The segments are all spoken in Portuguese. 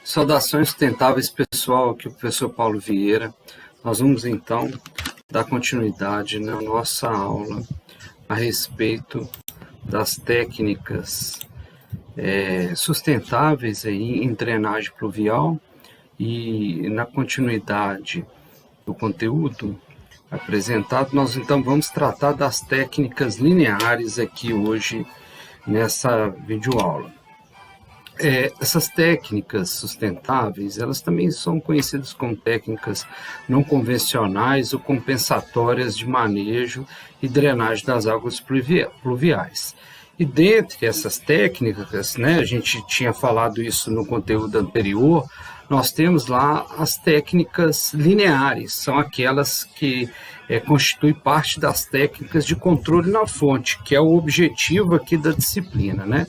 Saudações sustentáveis, pessoal, aqui é o professor Paulo Vieira. Nós vamos, então, dar continuidade na nossa aula a respeito das técnicas sustentáveis aí em drenagem pluvial, e na continuidade do conteúdo apresentado, nós, então, vamos tratar das técnicas lineares aqui hoje nessa videoaula. Essas técnicas sustentáveis, elas também são conhecidas como técnicas não convencionais ou compensatórias de manejo e drenagem das águas pluviais. E dentre essas técnicas, né, a gente tinha falado isso no conteúdo anterior, nós temos lá as técnicas lineares, são aquelas que constituem parte das técnicas de controle na fonte, que é o objetivo aqui da disciplina, né?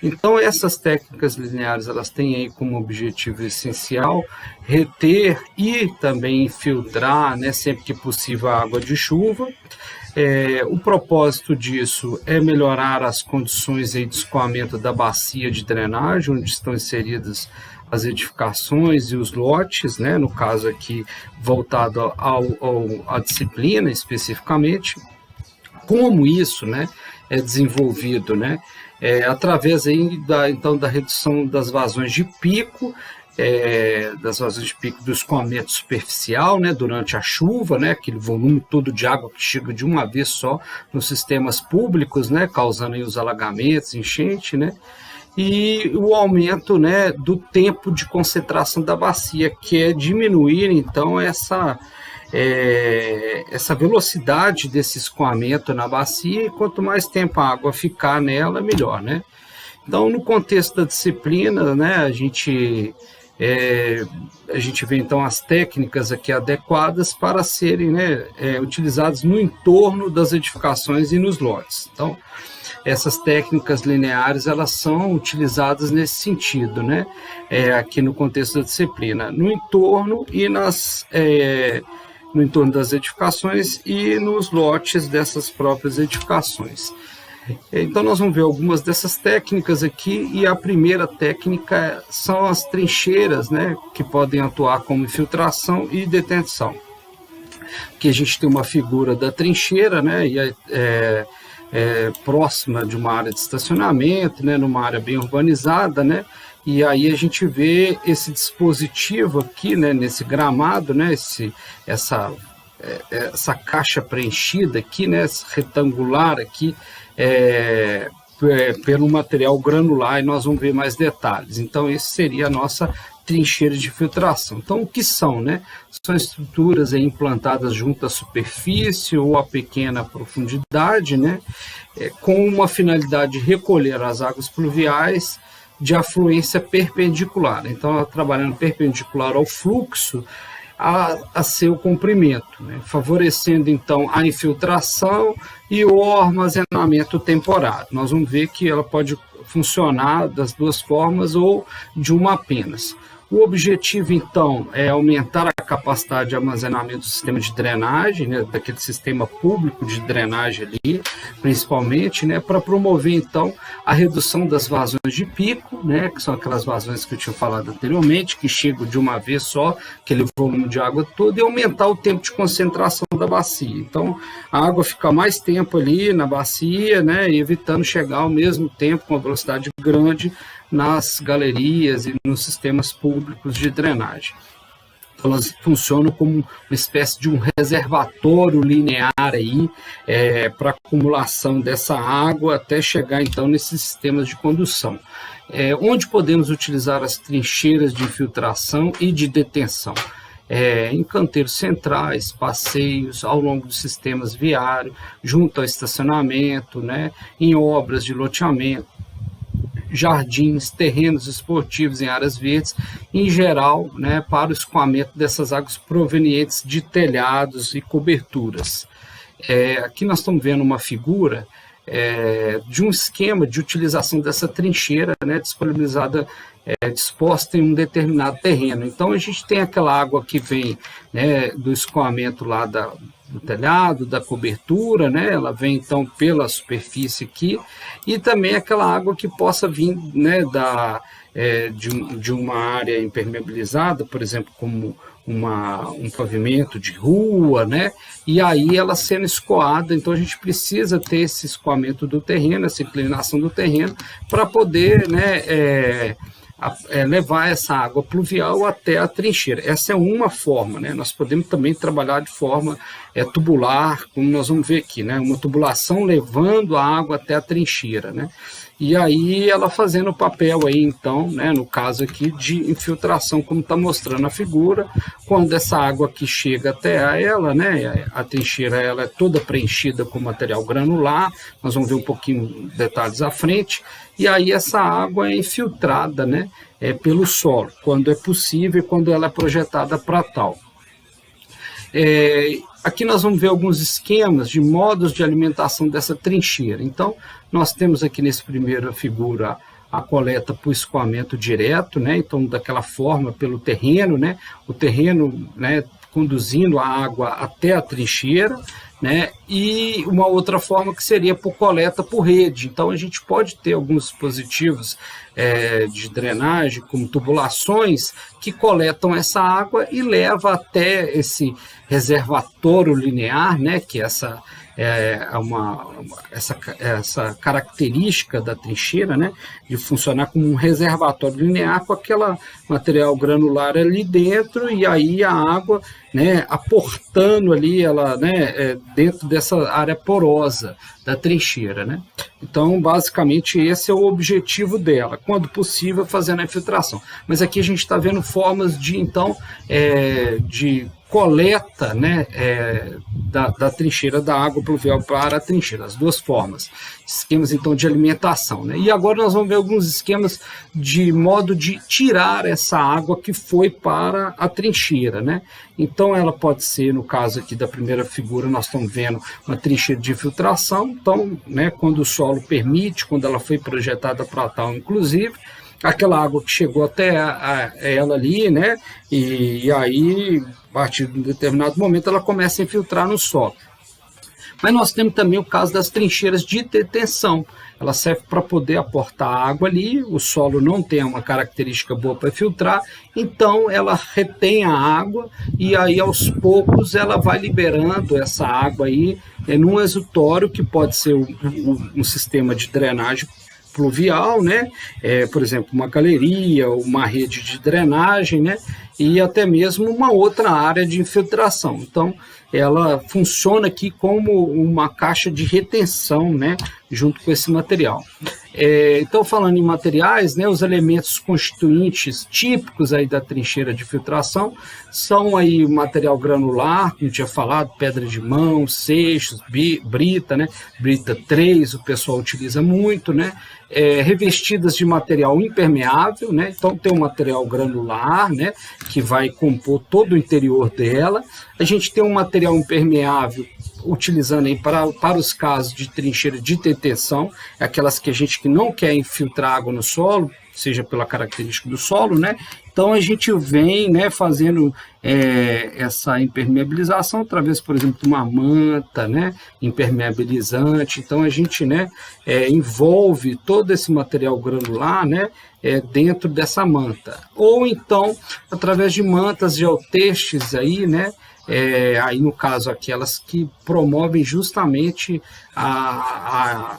Então, essas técnicas lineares, elas têm aí como objetivo essencial reter e também infiltrar, né, sempre que possível, a água de chuva. O propósito disso é melhorar as condições aí de escoamento da bacia de drenagem, onde estão inseridas as edificações e os lotes, né, no caso aqui voltado à disciplina especificamente. Como isso, né, é desenvolvido, né, através aí da redução das vazões de pico, do escoamento superficial, né, durante a chuva, né, aquele volume todo de água que chega de uma vez só nos sistemas públicos, né, causando aí os alagamentos, enchente, né, e o aumento, né, do tempo de concentração da bacia, que é diminuir, então, essa velocidade desse escoamento na bacia, e quanto mais tempo a água ficar nela, melhor, né? Então, no contexto da disciplina, né, a gente vê, então, as técnicas aqui adequadas para serem, né, utilizadas no entorno das edificações e nos lotes. Então, essas técnicas lineares, elas são utilizadas nesse sentido, né, aqui no contexto da disciplina, no entorno das edificações e nos lotes dessas próprias edificações. Então, nós vamos ver algumas dessas técnicas aqui, e a primeira técnica são as trincheiras, né, que podem atuar como infiltração e detenção. Aqui a gente tem uma figura da trincheira, né, e próxima de uma área de estacionamento, né, numa área bem urbanizada, né, e aí a gente vê esse dispositivo aqui, né, nesse gramado, né, essa caixa preenchida aqui, né, retangular aqui, pelo material granular, e nós vamos ver mais detalhes. Então, esse seria a nossa trincheira de filtração. Então, o que são, né? São estruturas aí implantadas junto à superfície ou a pequena profundidade, né, com uma finalidade de recolher as águas pluviais de afluência perpendicular. Então, trabalhando perpendicular ao fluxo, a seu comprimento, né, favorecendo, então, a infiltração e o armazenamento temporário. Nós vamos ver que ela pode funcionar das duas formas ou de uma apenas. O objetivo, então, é aumentar a capacidade de armazenamento do sistema de drenagem, né, daquele sistema público de drenagem ali, principalmente, né, para promover, então, a redução das vazões de pico, né, que são aquelas vazões que eu tinha falado anteriormente, que chegam de uma vez só, aquele volume de água todo, e aumentar o tempo de concentração da bacia. Então, a água fica mais tempo ali na bacia, né, evitando chegar ao mesmo tempo, com uma velocidade grande, nas galerias e nos sistemas públicos de drenagem. Então, elas funcionam como uma espécie de um reservatório linear aí, para acumulação dessa água até chegar, então, nesses sistemas de condução. Onde podemos utilizar as trincheiras de infiltração e de detenção? Em canteiros centrais, passeios, ao longo dos sistemas viários, junto ao estacionamento, né, em obras de loteamento, jardins, terrenos esportivos em áreas verdes, em geral, né, para o escoamento dessas águas provenientes de telhados e coberturas. Aqui nós estamos vendo uma figura de um esquema de utilização dessa trincheira, né, disponibilizada, disposta em um determinado terreno. Então, a gente tem aquela água que vem, né, do escoamento lá do telhado, da cobertura, né? Ela vem então pela superfície aqui, e também aquela água que possa vir, né, de uma área impermeabilizada, por exemplo, como um pavimento de rua, né? E aí ela sendo escoada, então a gente precisa ter esse escoamento do terreno, essa inclinação do terreno, para poder, né, levar essa água pluvial até a trincheira. Essa é uma forma, né? Nós podemos também trabalhar de forma tubular, como nós vamos ver aqui, né? Uma tubulação levando a água até a trincheira, né? E aí ela fazendo o papel aí, então, né, no caso aqui, de infiltração, como está mostrando a figura, quando essa água aqui chega até ela, né, a trincheira ela é toda preenchida com material granular, nós vamos ver um pouquinho detalhes à frente, e aí essa água é infiltrada, né, pelo solo, quando é possível, quando ela é projetada para tal. Aqui nós vamos ver alguns esquemas de modos de alimentação dessa trincheira. Então, nós temos aqui nessa primeira figura a coleta por escoamento direto, né? Então, daquela forma, pelo terreno, né? O terreno, né, conduzindo a água até a trincheira, né? E uma outra forma que seria por coleta por rede. Então, a gente pode ter alguns dispositivos de drenagem, como tubulações, que coletam essa água e levam até esse reservatório linear, né? Que essa essa característica da trincheira, né, de funcionar como um reservatório linear com aquele material granular ali dentro, e aí a água, né, aportando ali ela, né, dentro dessa área porosa da trincheira, né? Então, basicamente, esse é o objetivo dela, quando possível, fazendo a infiltração. Mas aqui a gente está vendo formas de, então, de coleta, né, da trincheira, da água pluvial para a trincheira, as duas formas. Esquemas, então, de alimentação, né? E agora nós vamos ver alguns esquemas de modo de tirar essa água que foi para a trincheira, né? Então, ela pode ser, no caso aqui da primeira figura, nós estamos vendo uma trincheira de infiltração. Então, né, quando o solo permite, quando ela foi projetada para tal, inclusive, aquela água que chegou até ela ali, né, e aí, a partir de um determinado momento, ela começa a infiltrar no solo. Mas nós temos também o caso das trincheiras de detenção. Ela serve para poder aportar água ali, o solo não tem uma característica boa para filtrar, então ela retém a água e aí aos poucos ela vai liberando essa água aí num exutório, que pode ser um sistema de drenagem pluvial, né? Por exemplo, uma galeria, uma rede de drenagem, né? E até mesmo uma outra área de infiltração. Então, ela funciona aqui como uma caixa de retenção, né, junto com esse material. Então, falando em materiais, né, os elementos constituintes típicos aí da trincheira de filtração são aí o material granular, como eu tinha falado, pedra de mão, seixos, brita, né, brita 3, o pessoal utiliza muito, né, revestidas de material impermeável, né, então tem um material granular, né, que vai compor todo o interior dela. A gente tem um material impermeável utilizando aí para os casos de trincheira de detenção, aquelas que a gente que não quer infiltrar água no solo, seja pela característica do solo, né? Então a gente vem, né, fazendo essa impermeabilização através, por exemplo, de uma manta, né, impermeabilizante. Então a gente, né, envolve todo esse material granular, né, dentro dessa manta. Ou então através de mantas geotextes aí, né? Aí no caso aquelas que promovem justamente a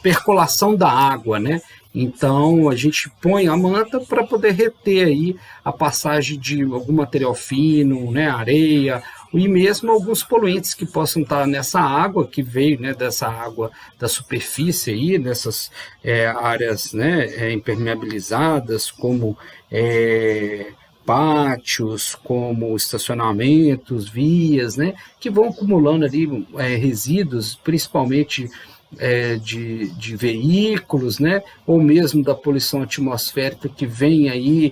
percolação da água, né? Então a gente põe a manta para poder reter aí a passagem de algum material fino, né, areia, e mesmo alguns poluentes que possam estar nessa água que veio, né, dessa água da superfície aí, nessas áreas, né, impermeabilizadas, como pátios, como estacionamentos, vias, né, que vão acumulando ali resíduos, principalmente de veículos, né, ou mesmo da poluição atmosférica que vem aí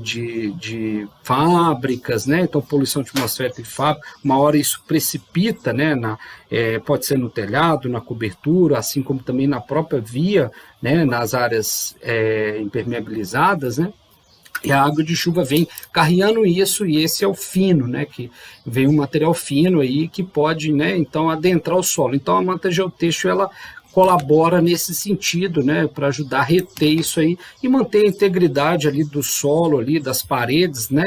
de fábricas, né, então poluição atmosférica de fábrica, uma hora isso precipita, né, pode ser no telhado, na cobertura, assim como também na própria via, né, nas áreas impermeabilizadas, né. E a água de chuva vem carreando isso, e esse é o fino, né, que vem um material fino aí que pode, né, então adentrar o solo. Então a manta geotêxtil, ela colabora nesse sentido, né, para ajudar a reter isso aí e manter a integridade ali do solo, ali das paredes, né,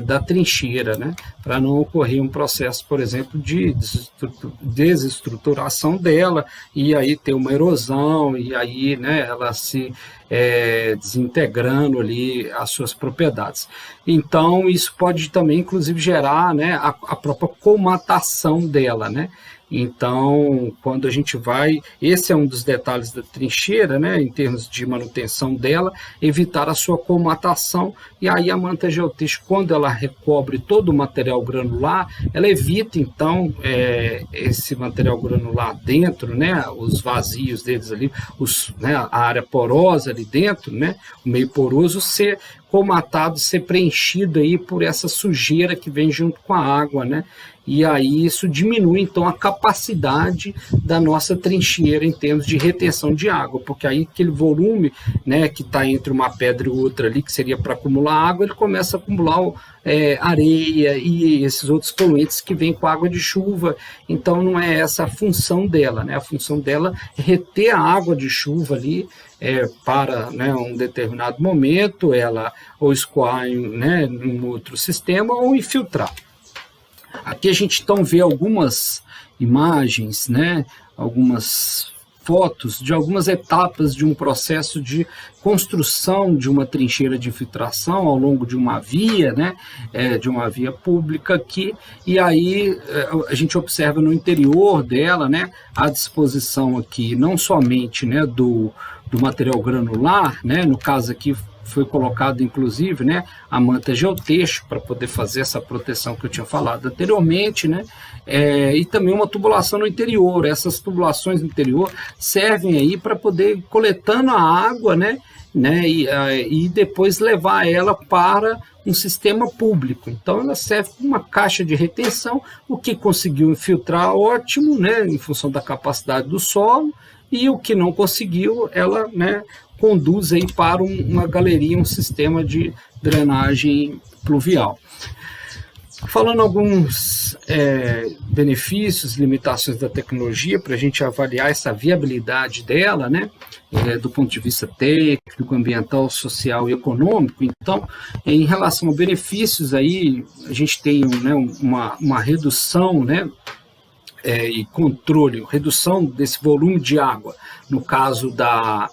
da trincheira, né, para não ocorrer um processo, por exemplo, de desestruturação dela, e aí ter uma erosão, e aí, né, ela se desintegrando ali as suas propriedades. Então isso pode também, inclusive, gerar, né, a própria colmatação dela, né. Então, quando a gente vai, esse é um dos detalhes da trincheira, né, em termos de manutenção dela, evitar a sua colmatação, e aí a manta geotêxtil, quando ela recobre todo o material granular, ela evita, então, esse material granular dentro, né, os vazios deles ali, né, a área porosa ali dentro, né, o meio poroso, ser colmatado, ser preenchido aí por essa sujeira que vem junto com a água, né? E aí isso diminui, então, a capacidade da nossa trincheira em termos de retenção de água, porque aí aquele volume, né, que está entre uma pedra e outra ali, que seria para acumular água, ele começa a acumular areia e esses outros poluentes que vêm com a água de chuva. Então não é essa a função dela, né? A função dela é reter a água de chuva ali, para, né, um determinado momento, ela ou escoar né, em um outro sistema ou infiltrar. Aqui a gente então vê algumas imagens, né, algumas fotos de algumas etapas de um processo de construção de uma trincheira de infiltração ao longo de uma via, né, de uma via pública aqui, e aí a gente observa no interior dela, né, a disposição aqui não somente, né, do material granular, né, no caso aqui foi colocado, inclusive, né, a manta geotêxtil para poder fazer essa proteção que eu tinha falado anteriormente, né, e também uma tubulação no interior. Essas tubulações no interior servem aí para poder ir coletando a água, né, e depois levar ela para um sistema público. Então ela serve como uma caixa de retenção. O que conseguiu infiltrar, ótimo, né, em função da capacidade do solo, e o que não conseguiu, ela, né, conduz aí para uma galeria, um sistema de drenagem pluvial. Falando alguns benefícios, limitações da tecnologia, para a gente avaliar essa viabilidade dela, né, do ponto de vista técnico, ambiental, social e econômico. Então, em relação a benefícios, aí, a gente tem, né, uma redução, né, e controle, redução desse volume de água, no caso da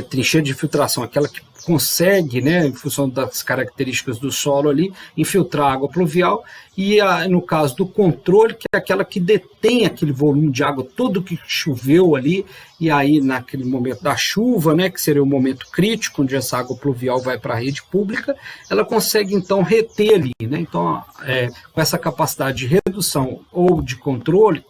trincheira de infiltração, aquela que consegue, né, em função das características do solo ali, infiltrar água pluvial, e no caso do controle, que é aquela que detém aquele volume de água todo que choveu ali, e aí naquele momento da chuva, né, que seria o momento crítico, onde essa água pluvial vai para a rede pública, ela consegue então reter ali, né, então com essa capacidade de redução ou de controle,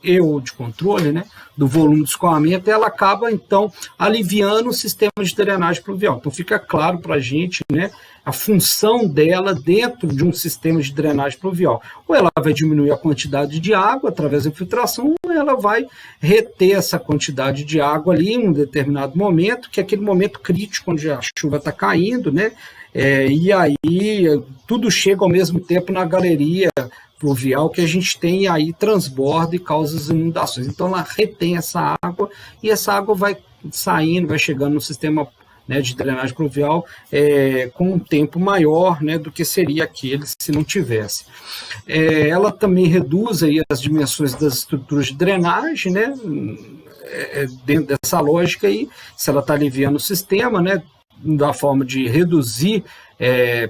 né, do volume de escoamento, ela acaba então aliviando o sistema de drenagem pluvial. Então fica claro para a gente, né, a função dela dentro de um sistema de drenagem pluvial. Ou ela vai diminuir a quantidade de água através da infiltração, ou ela vai reter essa quantidade de água ali em um determinado momento, que é aquele momento crítico onde a chuva está caindo, né? E aí tudo chega ao mesmo tempo na galeria pluvial que a gente tem, e aí transborda e causa as inundações. Então ela retém essa água, e essa água vai saindo, vai chegando no sistema, né, de drenagem pluvial com um tempo maior, né, do que seria aquele se não tivesse. Ela também reduz aí as dimensões das estruturas de drenagem, né, dentro dessa lógica aí, se ela está aliviando o sistema, né, da forma de reduzir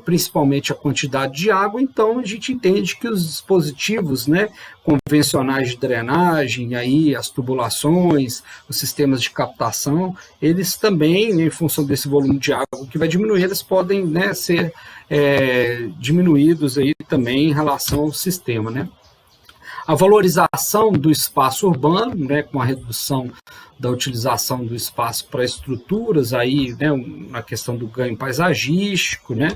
principalmente a quantidade de água. Então a gente entende que os dispositivos, né, convencionais de drenagem, aí as tubulações, os sistemas de captação, eles também, né, em função desse volume de água que vai diminuir, eles podem, né, ser diminuídos aí também em relação ao sistema, né. A valorização do espaço urbano, né, com a redução da utilização do espaço para estruturas, aí, né, na questão do ganho paisagístico, né,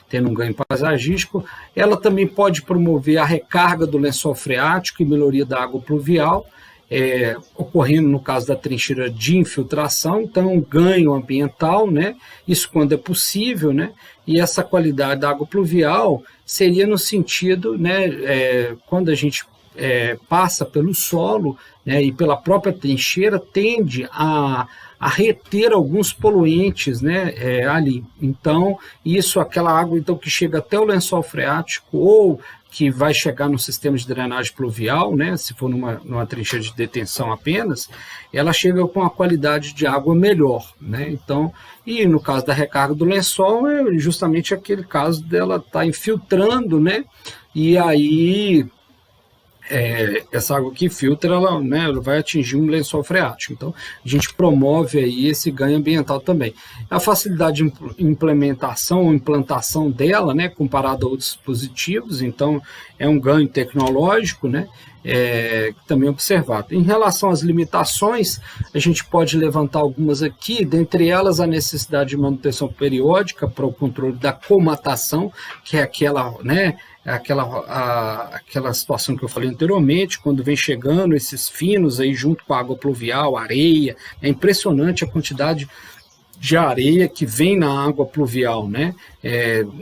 tendo um ganho paisagístico, ela também pode promover a recarga do lençol freático e melhoria da água pluvial, ocorrendo no caso da trincheira de infiltração, então um ganho ambiental, né? Isso quando é possível, né? E essa qualidade da água pluvial seria no sentido, né, quando a gente passa pelo solo, né, e pela própria trincheira, tende a reter alguns poluentes, né, ali. Então, aquela água então, que chega até o lençol freático ou que vai chegar no sistema de drenagem pluvial, né, se for numa trincheira de detenção apenas, ela chega com uma qualidade de água melhor, né? Então, e no caso da recarga do lençol, é justamente aquele caso dela estar infiltrando, né? E aí essa água que filtra, ela vai atingir um lençol freático. Então, a gente promove aí esse ganho ambiental também. A facilidade de implementação ou implantação dela, né, comparado a outros dispositivos, então é um ganho tecnológico, né, também observado. Em relação às limitações, a gente pode levantar algumas aqui, dentre elas a necessidade de manutenção periódica para o controle da comatação, que é aquela, né, aquela situação que eu falei anteriormente, quando vem chegando esses finos aí junto com a água pluvial, areia, é impressionante a quantidade de areia que vem na água pluvial, né?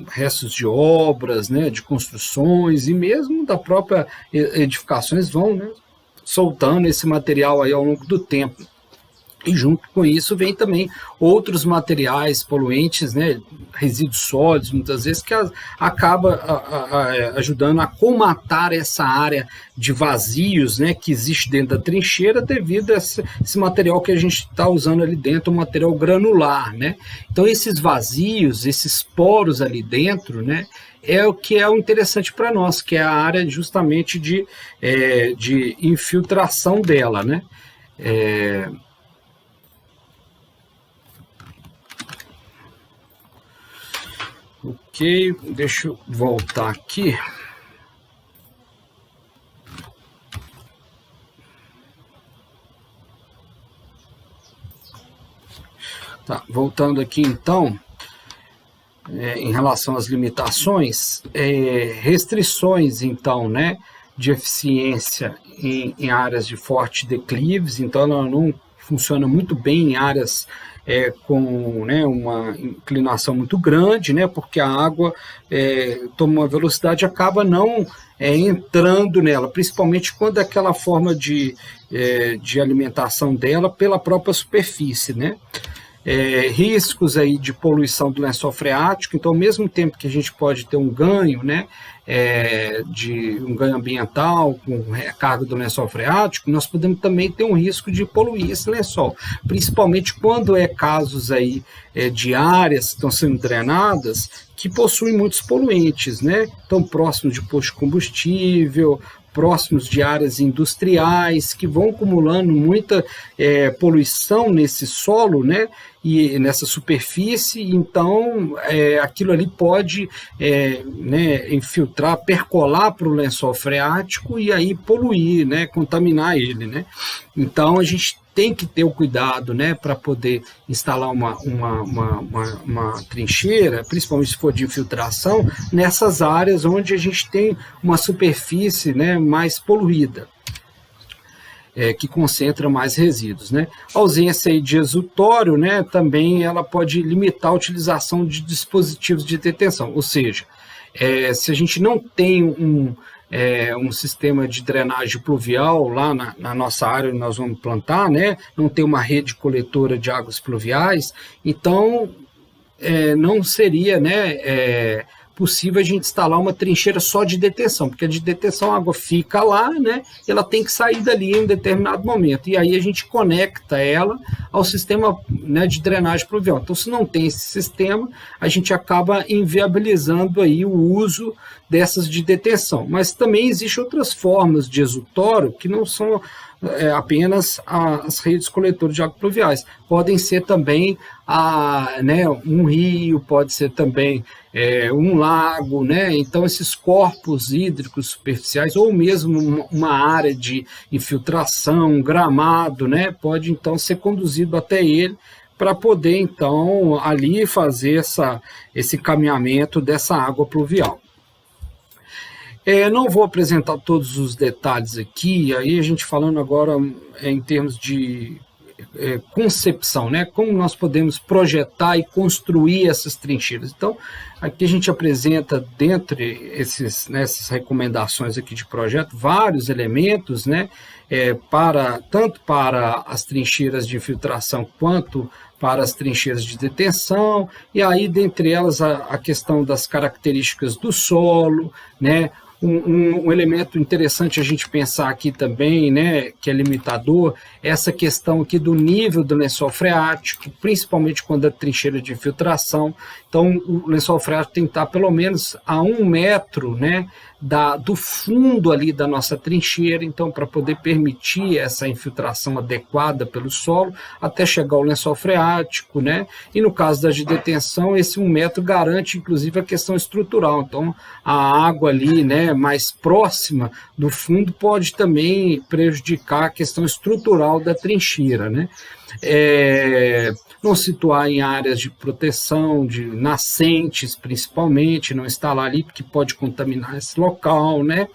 Restos de obras, né, de construções e mesmo da própria edificações vão, né, soltando esse material aí ao longo do tempo. E junto com isso vem também outros materiais poluentes, né, resíduos sólidos, muitas vezes, que acaba ajudando a comatar essa área de vazios, né, que existe dentro da trincheira devido a esse material que a gente está usando ali dentro, um material granular, né? Então esses vazios, esses poros ali dentro, né, é o que é o interessante para nós, que é a área justamente de infiltração dela, né? Ok, deixa eu voltar aqui. Tá, voltando aqui então, em relação às limitações, restrições então, né, de eficiência em áreas de forte declives, então ela não funciona muito bem em áreas com, né, uma inclinação muito grande, né, porque a água toma uma velocidade e acaba não entrando nela, principalmente quando é aquela forma de alimentação dela pela própria superfície, né? Riscos aí de poluição do lençol freático, então ao mesmo tempo que a gente pode ter um ganho, né, de um ganho ambiental com recarga do lençol freático, nós podemos também ter um risco de poluir esse lençol, principalmente quando casos aí de áreas que estão sendo drenadas que possuem muitos poluentes, né, tão próximos de posto de combustível, próximos de áreas industriais, que vão acumulando muita poluição nesse solo, né, e nessa superfície, então aquilo ali pode né, infiltrar, percolar para o lençol freático e aí poluir, né, contaminar ele, né? Então a gente tem que ter o cuidado, né, para poder instalar uma trincheira, principalmente se for de infiltração, nessas áreas onde a gente tem uma superfície, né, mais poluída, que concentra mais resíduos, né? A ausência aí de exutório, né, também ela pode limitar a utilização de dispositivos de detenção, ou seja, se a gente não tem um sistema de drenagem pluvial lá na nossa área onde nós vamos plantar, né? Não tem uma rede coletora de águas pluviais, então não seria, né, possível a gente instalar uma trincheira só de detenção, porque a de detenção a água fica lá, né, e ela tem que sair dali em um determinado momento, e aí a gente conecta ela ao sistema, né, de drenagem pluvial. Então, se não tem esse sistema, a gente acaba inviabilizando aí o uso dessas de detenção. Mas também existem outras formas de exutório que não são apenas as redes coletoras de águas pluviais. Podem ser também né, um rio, pode ser também um lago, né? Então esses corpos hídricos superficiais ou mesmo uma área de infiltração, um gramado, né? Pode então ser conduzido até ele para poder então ali fazer esse encaminhamento dessa água pluvial. Não vou apresentar todos os detalhes aqui, aí a gente falando agora em termos de concepção, né? Como nós podemos projetar e construir essas trincheiras. Então, aqui a gente apresenta, dentre essas recomendações aqui de projeto, vários elementos, né? Tanto para as trincheiras de infiltração quanto para as trincheiras de detenção, e aí, dentre elas, a questão das características do solo, né? Um elemento interessante a gente pensar aqui também, né, que é limitador, é essa questão aqui do nível do lençol freático, principalmente quando é trincheira de infiltração. Então, o lençol freático tem que estar pelo menos a 1 metro, né, do fundo ali da nossa trincheira, então, para poder permitir essa infiltração adequada pelo solo, até chegar ao lençol freático, né? E no caso da de detenção, esse 1 metro garante, inclusive, a questão estrutural. Então, a água ali, né, mais próxima do fundo pode também prejudicar a questão estrutural da trincheira, né? Não situar em áreas de proteção, de nascentes principalmente, não instalar ali porque pode contaminar esse local, né?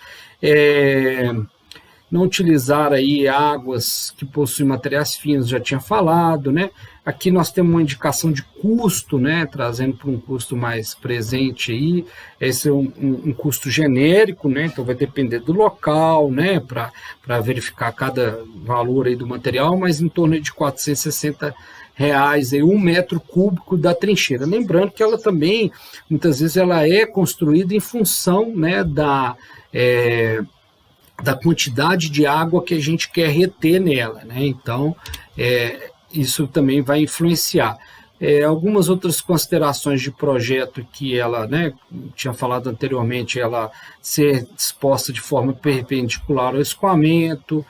Não utilizar aí águas que possuem materiais finos, já tinha falado, né? Aqui nós temos uma indicação de custo, né? Trazendo para um custo mais presente aí, esse é um custo genérico, né? Então vai depender do local, né? Para verificar cada valor aí do material, mas em torno de R$460 aí, 1 metro cúbico da trincheira. Lembrando que ela também, muitas vezes, ela é construída em função, né, da quantidade de água que a gente quer reter nela, né? Então, isso também vai influenciar. Algumas outras considerações de projeto que ela, né, tinha falado anteriormente, ela ser disposta de forma perpendicular ao escoamento,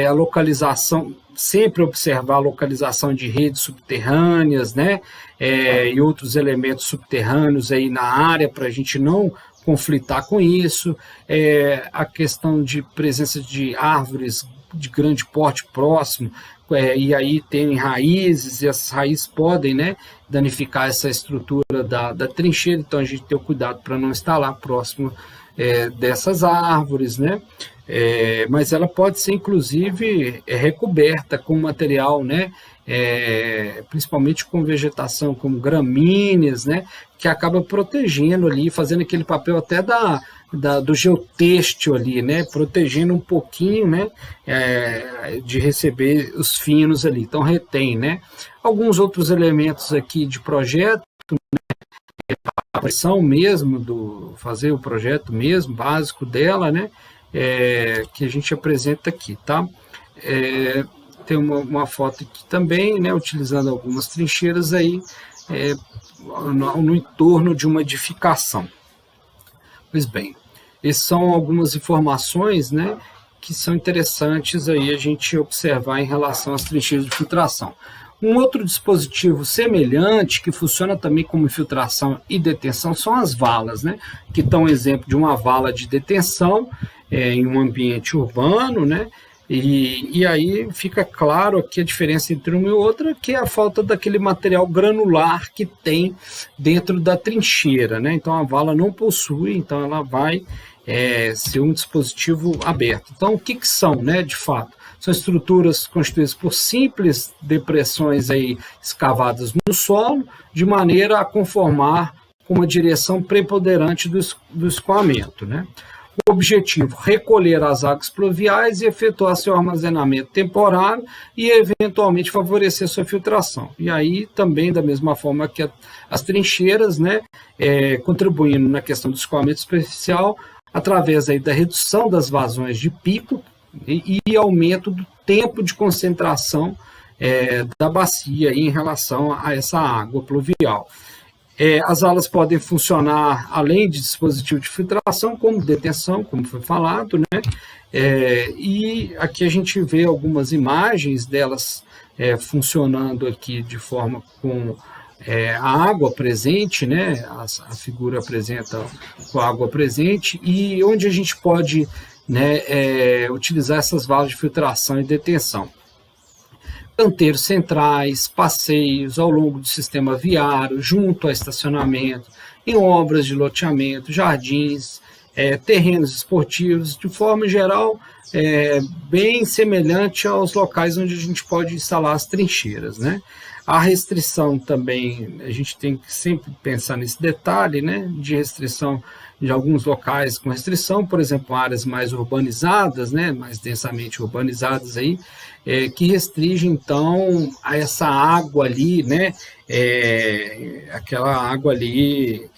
a localização, sempre observar a localização de redes subterrâneas, né, e outros elementos subterrâneos aí na área para a gente não conflitar com isso, a questão de presença de árvores de grande porte próximo, e aí tem raízes, e essas raízes podem, né, danificar essa estrutura da trincheira, então a gente tem o cuidado para não instalar próximo dessas árvores, né? Mas ela pode ser, inclusive, recoberta com material, né? Principalmente com vegetação como gramíneas, né? Que acaba protegendo ali, fazendo aquele papel até do geotêxtil ali, né? Protegendo um pouquinho, né? De receber os finos ali, então retém, né? Alguns outros elementos aqui de projeto, a pressão mesmo, fazer o projeto mesmo, básico dela, né? Que a gente apresenta aqui, tá? Tem uma foto aqui também, né? Utilizando algumas trincheiras aí, no entorno de uma edificação. Pois bem, essas são algumas informações, né, que são interessantes aí a gente observar em relação às trincheiras de filtração. Um outro dispositivo semelhante, que funciona também como infiltração e detenção, são as valas, né, que estão um exemplo de uma vala de detenção em um ambiente urbano, né, e aí fica claro aqui a diferença entre uma e outra, que é a falta daquele material granular que tem dentro da trincheira, né? Então a vala não possui, então ela vai ser um dispositivo aberto. Então o que são, né, de fato? São estruturas constituídas por simples depressões aí escavadas no solo, de maneira a conformar com uma direção preponderante do escoamento, né? O objetivo, recolher as águas pluviais e efetuar seu armazenamento temporário e, eventualmente, favorecer sua filtração. E aí, também, da mesma forma que as trincheiras, né, contribuindo na questão do escoamento superficial, através aí da redução das vazões de pico e aumento do tempo de concentração da bacia em relação a essa água pluvial. As alas podem funcionar, além de dispositivo de filtração, como detenção, como foi falado, né? E aqui a gente vê algumas imagens delas funcionando aqui de forma com a água presente, né? A figura apresenta com a água presente, e onde a gente pode, né, utilizar essas valas de filtração e detenção. Canteiros centrais, passeios ao longo do sistema viário, junto a estacionamento, em obras de loteamento, jardins, terrenos esportivos, de forma geral, bem semelhante aos locais onde a gente pode instalar as trincheiras, né? A restrição também, a gente tem que sempre pensar nesse detalhe, né, de restrição de alguns locais com restrição, por exemplo, áreas mais urbanizadas, né, mais densamente urbanizadas aí, que restringe então a essa água ali, né, aquela água ali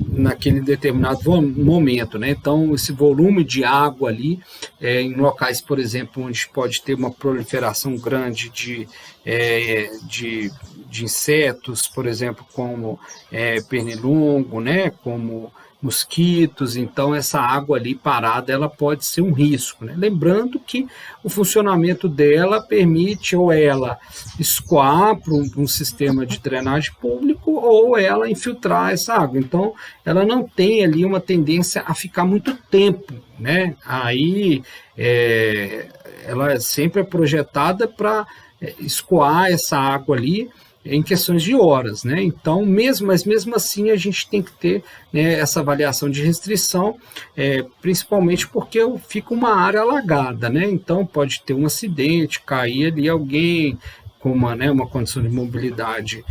naquele determinado momento, né? Então, esse volume de água ali, em locais, por exemplo, onde pode ter uma proliferação grande de insetos, por exemplo, como pernilongo, né? Como mosquitos, então essa água ali parada ela pode ser um risco, né? Lembrando que o funcionamento dela permite ou ela escoar para um sistema de drenagem público ou ela infiltrar essa água, então ela não tem ali uma tendência a ficar muito tempo, né? Aí ela sempre é projetada para escoar essa água ali em questões de horas, né? Então, mas mesmo assim a gente tem que ter, né, essa avaliação de restrição, principalmente porque fica uma área alagada, né? Então pode ter um acidente, cair ali alguém com uma condição de mobilidade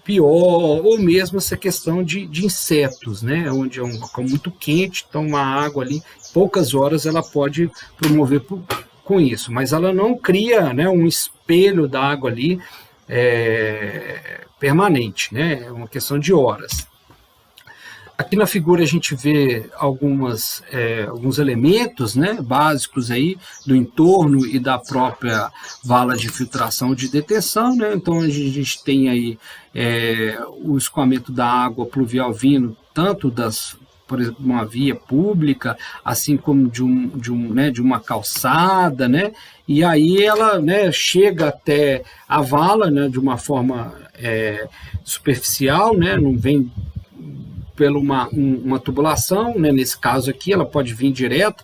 pior, ou mesmo essa questão de insetos, né? Onde é um local muito quente, então uma água ali, poucas horas ela pode promover com isso, mas ela não cria, né, um espelho da água ali permanente, né? É uma questão de horas. Aqui na figura a gente vê alguns elementos, né, básicos aí do entorno e da própria vala de filtração de detenção, né? Então a gente tem aí o escoamento da água pluvial vindo tanto por exemplo, uma via pública, assim como de uma calçada, né? E aí ela, né, chega até a vala, né, de uma forma superficial, né? Não vem pela uma tubulação, né? Nesse caso aqui ela pode vir direto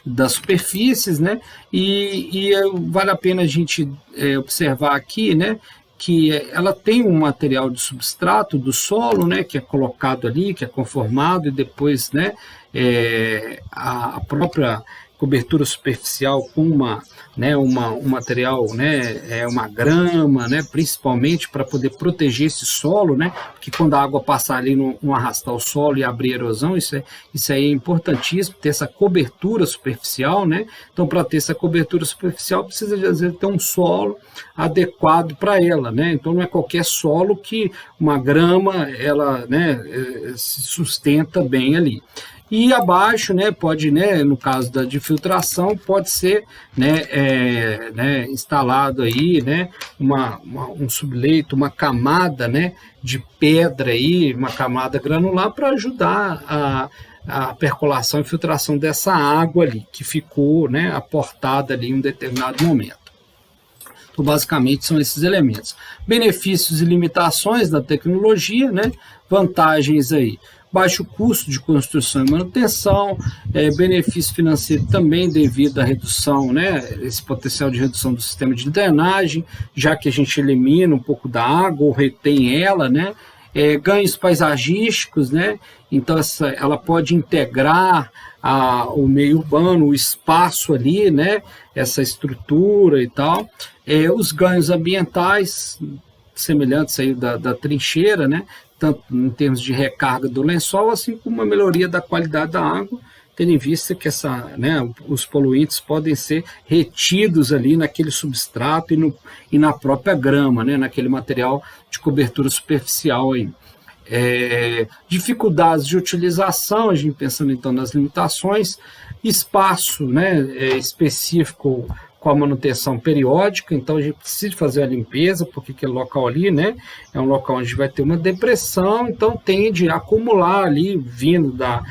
das superfícies, né? E vale a pena a gente observar aqui, né, que ela tem um material de substrato do solo, né, que é colocado ali, que é conformado, e depois, né, a própria cobertura superficial com um material, né, uma grama, né, principalmente para poder proteger esse solo, né, porque quando a água passar ali não arrastar o solo e abrir erosão, isso aí é importantíssimo, ter essa cobertura superficial, né. Então, para ter essa cobertura superficial, precisa, às vezes, ter um solo adequado para ela, né. Então, não é qualquer solo que uma grama, ela, né, se sustenta bem ali. E abaixo, né, pode, né, no caso de filtração, pode ser, instalado aí, né, um subleito, uma camada, né, de pedra aí, uma camada granular para ajudar a percolação e filtração dessa água ali que ficou, né, aportada ali em um determinado momento. Então, basicamente, são esses elementos. Benefícios e limitações da tecnologia, né, vantagens aí. Baixo custo de construção e manutenção, benefício financeiro também devido à redução, né, esse potencial de redução do sistema de drenagem, já que a gente elimina um pouco da água ou retém ela, né, ganhos paisagísticos, né, então ela pode integrar o meio urbano, o espaço ali, né, essa estrutura e tal, os ganhos ambientais semelhantes aí da trincheira, né, tanto em termos de recarga do lençol, assim como uma melhoria da qualidade da água, tendo em vista que os poluentes podem ser retidos ali naquele substrato e na própria grama, né, naquele material de cobertura superficial aí. Dificuldades de utilização, a gente pensando então nas limitações, espaço, né, específico com a manutenção periódica, então a gente precisa fazer a limpeza, porque aquele local ali, né, é um local onde vai ter uma depressão, então tende a acumular ali, vindo da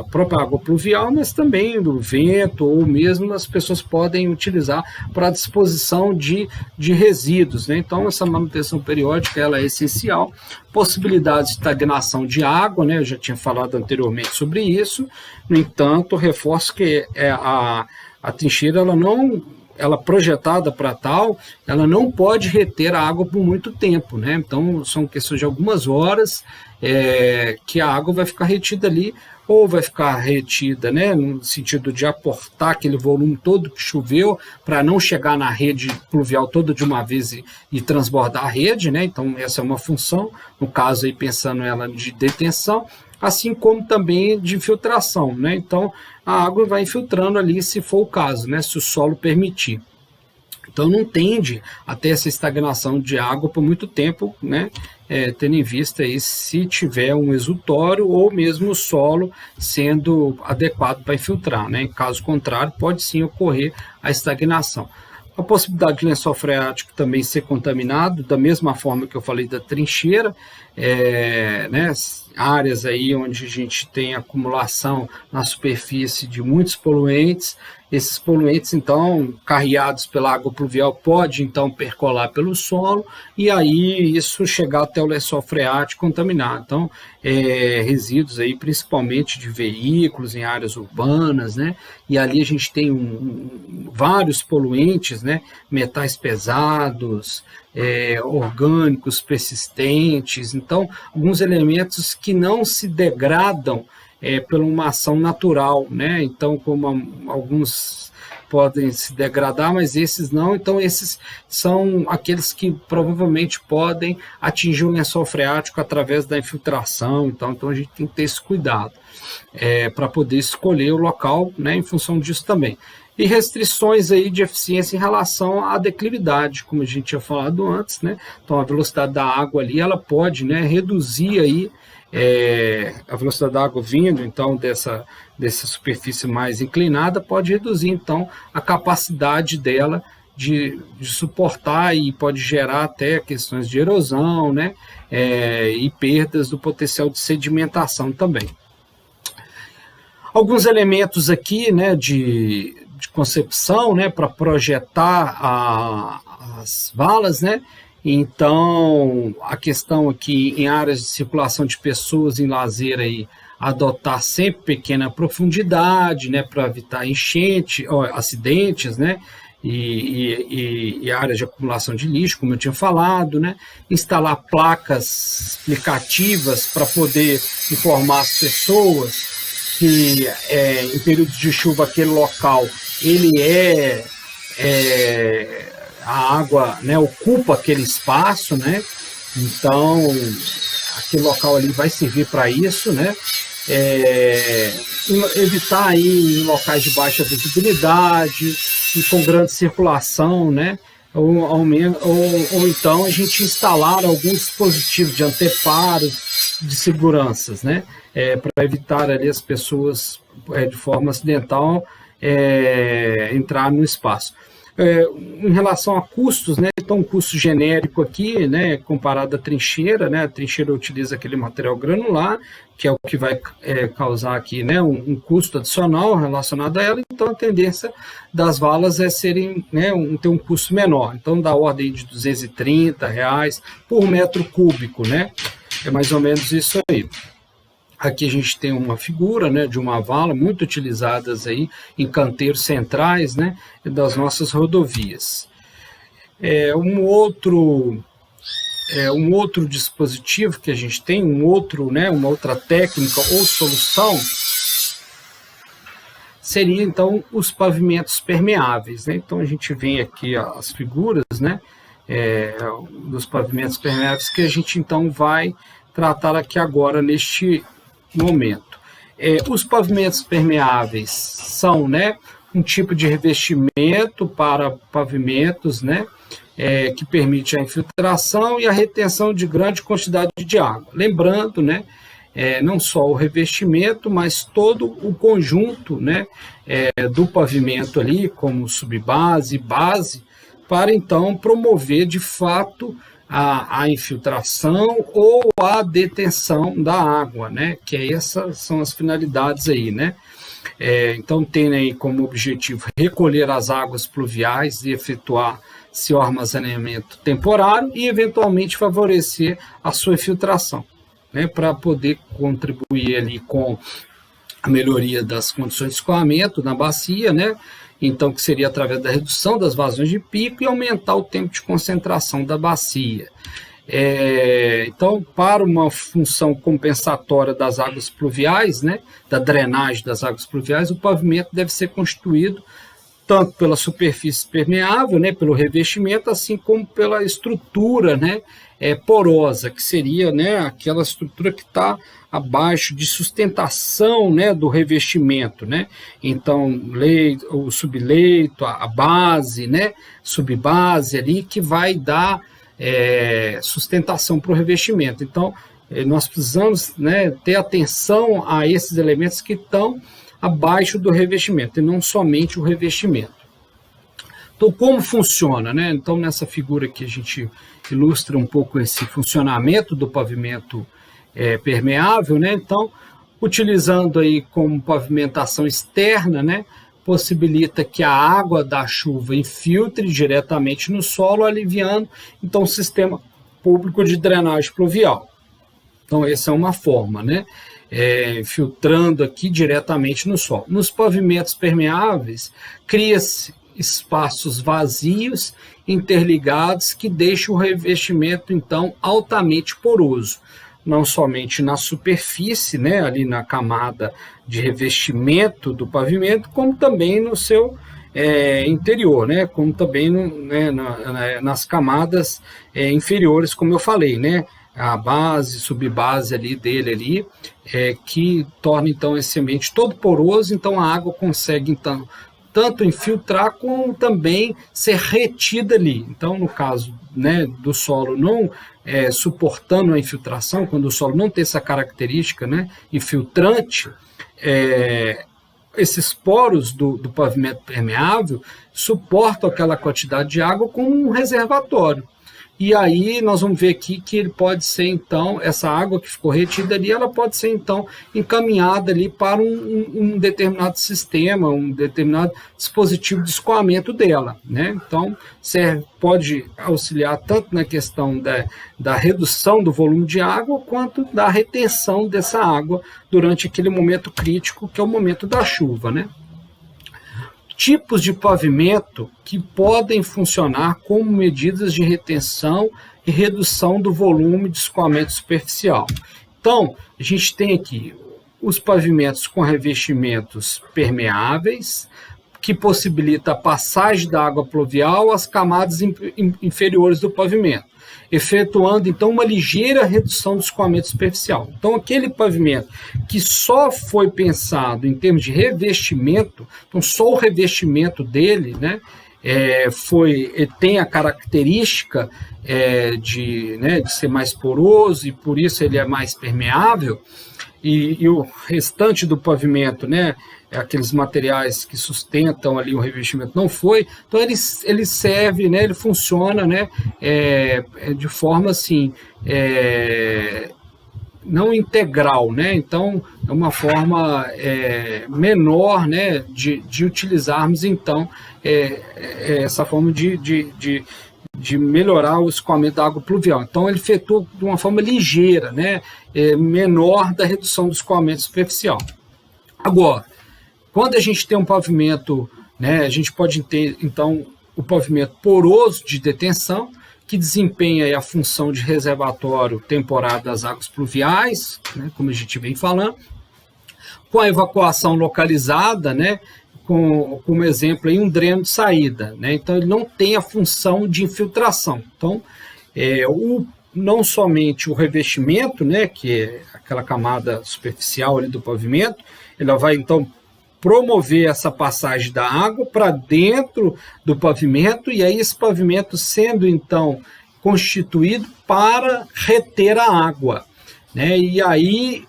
própria água pluvial, mas também do vento, ou mesmo as pessoas podem utilizar para a disposição de resíduos, né? Então essa manutenção periódica ela é essencial. Possibilidades de estagnação de água, né, eu já tinha falado anteriormente sobre isso, no entanto, reforço que a trincheira ela não ela projetada para tal, ela não pode reter a água por muito tempo, né? Então são questões de algumas horas que a água vai ficar retida ali, ou vai ficar retida, né, no sentido de aportar aquele volume todo que choveu para não chegar na rede pluvial toda de uma vez e transbordar a rede, né? Então essa é uma função, no caso aí pensando ela de detenção, assim como também de infiltração, né? Então a água vai infiltrando ali se for o caso, né, se o solo permitir. Então não tende a ter essa estagnação de água por muito tempo, né? Tendo em vista aí se tiver um exutório ou mesmo o solo sendo adequado para infiltrar, né? Em caso contrário, pode sim ocorrer a estagnação. A possibilidade de lençol freático também ser contaminado, da mesma forma que eu falei da trincheira, né? Áreas aí onde a gente tem acumulação na superfície de muitos poluentes. Esses poluentes, então, carreados pela água pluvial, pode, então, percolar pelo solo e aí isso chegar até o lençol freático contaminado. Então, resíduos aí, principalmente de veículos em áreas urbanas, né? E ali a gente tem vários poluentes, né? Metais pesados, orgânicos persistentes, então, alguns elementos que não se degradam por uma ação natural, né? Então, como alguns podem se degradar, mas esses não, então esses são aqueles que provavelmente podem atingir o lençol freático através da infiltração, então a gente tem que ter esse cuidado para poder escolher o local, né, em função disso também. E restrições aí de eficiência em relação à declividade, como a gente tinha falado antes, né? Então a velocidade da água ali, ela pode, né, reduzir aí a velocidade da água vindo, então, dessa superfície mais inclinada, pode reduzir, então, a capacidade dela de suportar e pode gerar até questões de erosão, né, e perdas do potencial de sedimentação também. Alguns elementos aqui, né, de concepção, né, para projetar as valas, né. Então, a questão aqui em áreas de circulação de pessoas em lazer aí, adotar sempre pequena profundidade, né, para evitar enchente, acidentes, né, e áreas de acumulação de lixo, como eu tinha falado, né, instalar placas explicativas para poder informar as pessoas que em períodos de chuva aquele local ele a água, né, ocupa aquele espaço, né? Então aquele local ali vai servir para isso, né? Evitar aí em locais de baixa visibilidade e com grande circulação, né? Ou então a gente instalar alguns dispositivos de anteparo de seguranças, né? Para evitar ali as pessoas de forma acidental entrar no espaço. Em relação a custos, né, então um custo genérico aqui, né, comparado à trincheira, né, a trincheira utiliza aquele material granular, que é o que vai causar aqui, né, um custo adicional relacionado a ela, então a tendência das valas é serem, né, ter um custo menor, então da ordem de R$230 por metro cúbico, né, é mais ou menos isso aí. Aqui a gente tem uma figura, né, de uma vala muito utilizadas aí em canteiros centrais, né, das nossas rodovias. Um outro dispositivo que a gente tem, uma outra técnica ou solução, seria então os pavimentos permeáveis, né? Então a gente vê aqui as figuras, né, dos pavimentos permeáveis que a gente então vai tratar aqui agora neste momento. Os pavimentos permeáveis são, né, um tipo de revestimento para pavimentos, né, que permite a infiltração e a retenção de grande quantidade de água. Lembrando, né, não só o revestimento, mas todo o conjunto, né, do pavimento ali, como subbase e base, para então promover de fato a infiltração ou a detenção da água, né? Que essas são as finalidades aí, né? Então tem aí como objetivo recolher as águas pluviais e efetuar seu armazenamento temporário e eventualmente favorecer a sua infiltração, né? Para poder contribuir ali com a melhoria das condições de escoamento na bacia, né? então que seria através da redução das vazões de pico e aumentar o tempo de concentração da bacia. Então, para uma função compensatória das águas pluviais, né, da drenagem das águas pluviais, o pavimento deve ser constituído tanto pela superfície permeável, né, pelo revestimento, assim como pela estrutura, né, porosa, que seria, né, aquela estrutura que está abaixo de sustentação, né, do revestimento, né? Então, o subleito, a base, né, subbase ali, que vai dar sustentação para o revestimento. Então, nós precisamos, né, ter atenção a esses elementos que estão abaixo do revestimento, e não somente o revestimento. Então, como funciona, né? Então, nessa figura aqui a gente ilustra um pouco esse funcionamento do pavimento permeável, né? Então, utilizando aí como pavimentação externa, né, possibilita que a água da chuva infiltre diretamente no solo, aliviando, então, o sistema público de drenagem pluvial. Então, essa é uma forma, né? Filtrando aqui diretamente no solo. Nos pavimentos permeáveis, cria-se espaços vazios interligados que deixam o revestimento, então, altamente poroso. Não somente na superfície, né, ali na camada de revestimento do pavimento, como também no seu interior, né, como também nas camadas inferiores, como eu falei, né, a base, subbase ali dele ali, que torna então esse ambiente todo poroso, então a água consegue então tanto infiltrar como também ser retida ali. Então, no caso, né, do solo não suportando a infiltração, quando o solo não tem essa característica, né, infiltrante, esses poros do pavimento permeável suportam aquela quantidade de água como um reservatório. E aí nós vamos ver aqui que ele pode ser, então, essa água que ficou retida ali, ela pode ser, então, encaminhada ali para um determinado sistema, um determinado dispositivo de escoamento dela, né? Então, pode auxiliar tanto na questão da redução do volume de água, quanto da retenção dessa água durante aquele momento crítico, que é o momento da chuva, né? Tipos de pavimento que podem funcionar como medidas de retenção e redução do volume de escoamento superficial. Então, a gente tem aqui os pavimentos com revestimentos permeáveis, que possibilita a passagem da água pluvial às camadas inferiores do pavimento, efetuando então uma ligeira redução do escoamento superficial. Então, aquele pavimento que só foi pensado em termos de revestimento, então só o revestimento dele, né, tem a característica de ser mais poroso, e por isso ele é mais permeável, e o restante do pavimento, né, aqueles materiais que sustentam ali o revestimento não foi, então ele serve, né, ele funciona, né, de forma assim, não integral, né, então é uma forma menor, né, de utilizarmos então essa forma de melhorar o escoamento da água pluvial. Então ele efetua de uma forma ligeira, né, menor da redução do escoamento superficial. Agora, quando a gente tem um pavimento, né, a gente pode ter, então, o pavimento poroso de detenção, que desempenha aí a função de reservatório temporário das águas pluviais, né, como a gente vem falando, com a evacuação localizada, né, como exemplo, aí, um dreno de saída, né, então ele não tem a função de infiltração. Então, não somente o revestimento, né, que é aquela camada superficial ali do pavimento, ela vai, então, promover essa passagem da água para dentro do pavimento, e aí esse pavimento sendo, então, constituído para reter a água, né? E aí,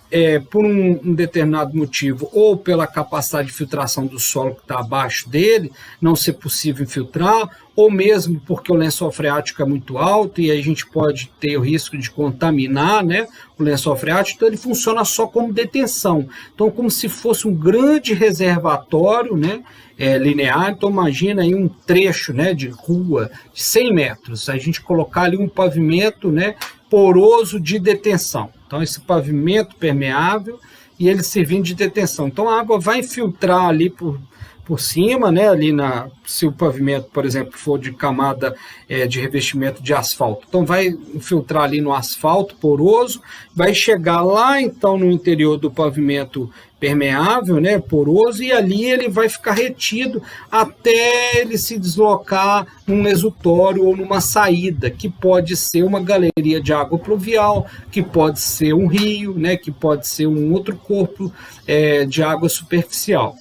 por um determinado motivo, ou pela capacidade de filtração do solo que está abaixo dele, não ser possível infiltrar, ou mesmo porque o lençol freático é muito alto e aí a gente pode ter o risco de contaminar, né, o lençol freático, então ele funciona só como detenção. Então, como se fosse um grande reservatório, né, linear. Então, imagina aí um trecho, né, de rua de 100 metros, a gente colocar ali um pavimento, né, poroso de detenção. Então, esse pavimento permeável e ele servindo de detenção. Então, a água vai infiltrar ali por cima, né, ali se o pavimento, por exemplo, for de camada de revestimento de asfalto. Então vai infiltrar ali no asfalto poroso, vai chegar lá então no interior do pavimento permeável, né, poroso, e ali ele vai ficar retido até ele se deslocar num exutório ou numa saída, que pode ser uma galeria de água pluvial, que pode ser um rio, né, que pode ser um outro corpo de água superficial.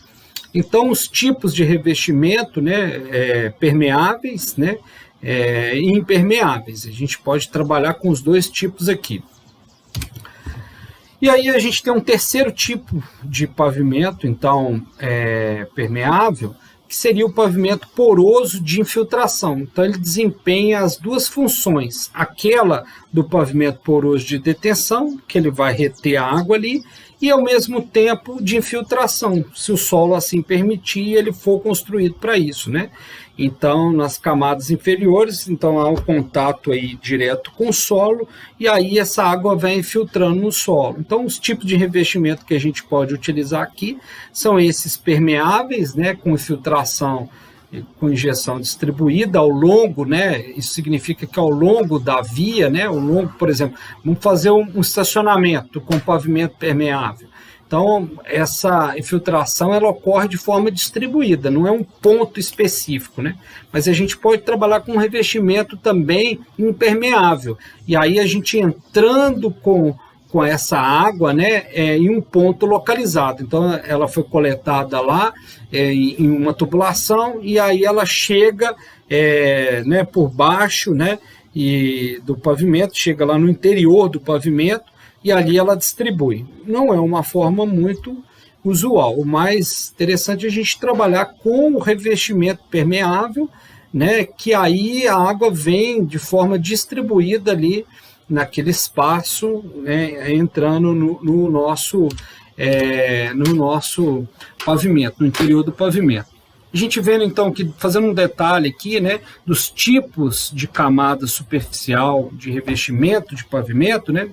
Então, os tipos de revestimento, né, permeáveis, né, e impermeáveis. A gente pode trabalhar com os dois tipos aqui. E aí a gente tem um terceiro tipo de pavimento, então, permeável, que seria o pavimento poroso de infiltração. Então, ele desempenha as duas funções. Aquela do pavimento poroso de detenção, que ele vai reter a água ali, e ao mesmo tempo de infiltração, se o solo assim permitir e ele for construído para isso, né? Então, nas camadas inferiores, então há um contato aí direto com o solo e aí essa água vai infiltrando no solo. Então, os tipos de revestimento que a gente pode utilizar aqui são esses permeáveis, né, com infiltração com injeção distribuída ao longo, né? Isso significa que ao longo da via, né? Ao longo, por exemplo, vamos fazer um estacionamento com pavimento permeável. Então, essa infiltração ela ocorre de forma distribuída, não é um ponto específico, né? Mas a gente pode trabalhar com revestimento também impermeável. E aí a gente entrando com essa água, né, em um ponto localizado. Então, ela foi coletada lá em uma tubulação e aí ela chega né, por baixo, né, do pavimento, chega lá no interior do pavimento e ali ela distribui. Não é uma forma muito usual. O mais interessante é a gente trabalhar com o revestimento permeável, né, que aí a água vem de forma distribuída ali naquele espaço, né, entrando no nosso pavimento, no interior do pavimento. A gente vendo então que, fazendo um detalhe aqui, né, dos tipos de camada superficial de revestimento de pavimento, né?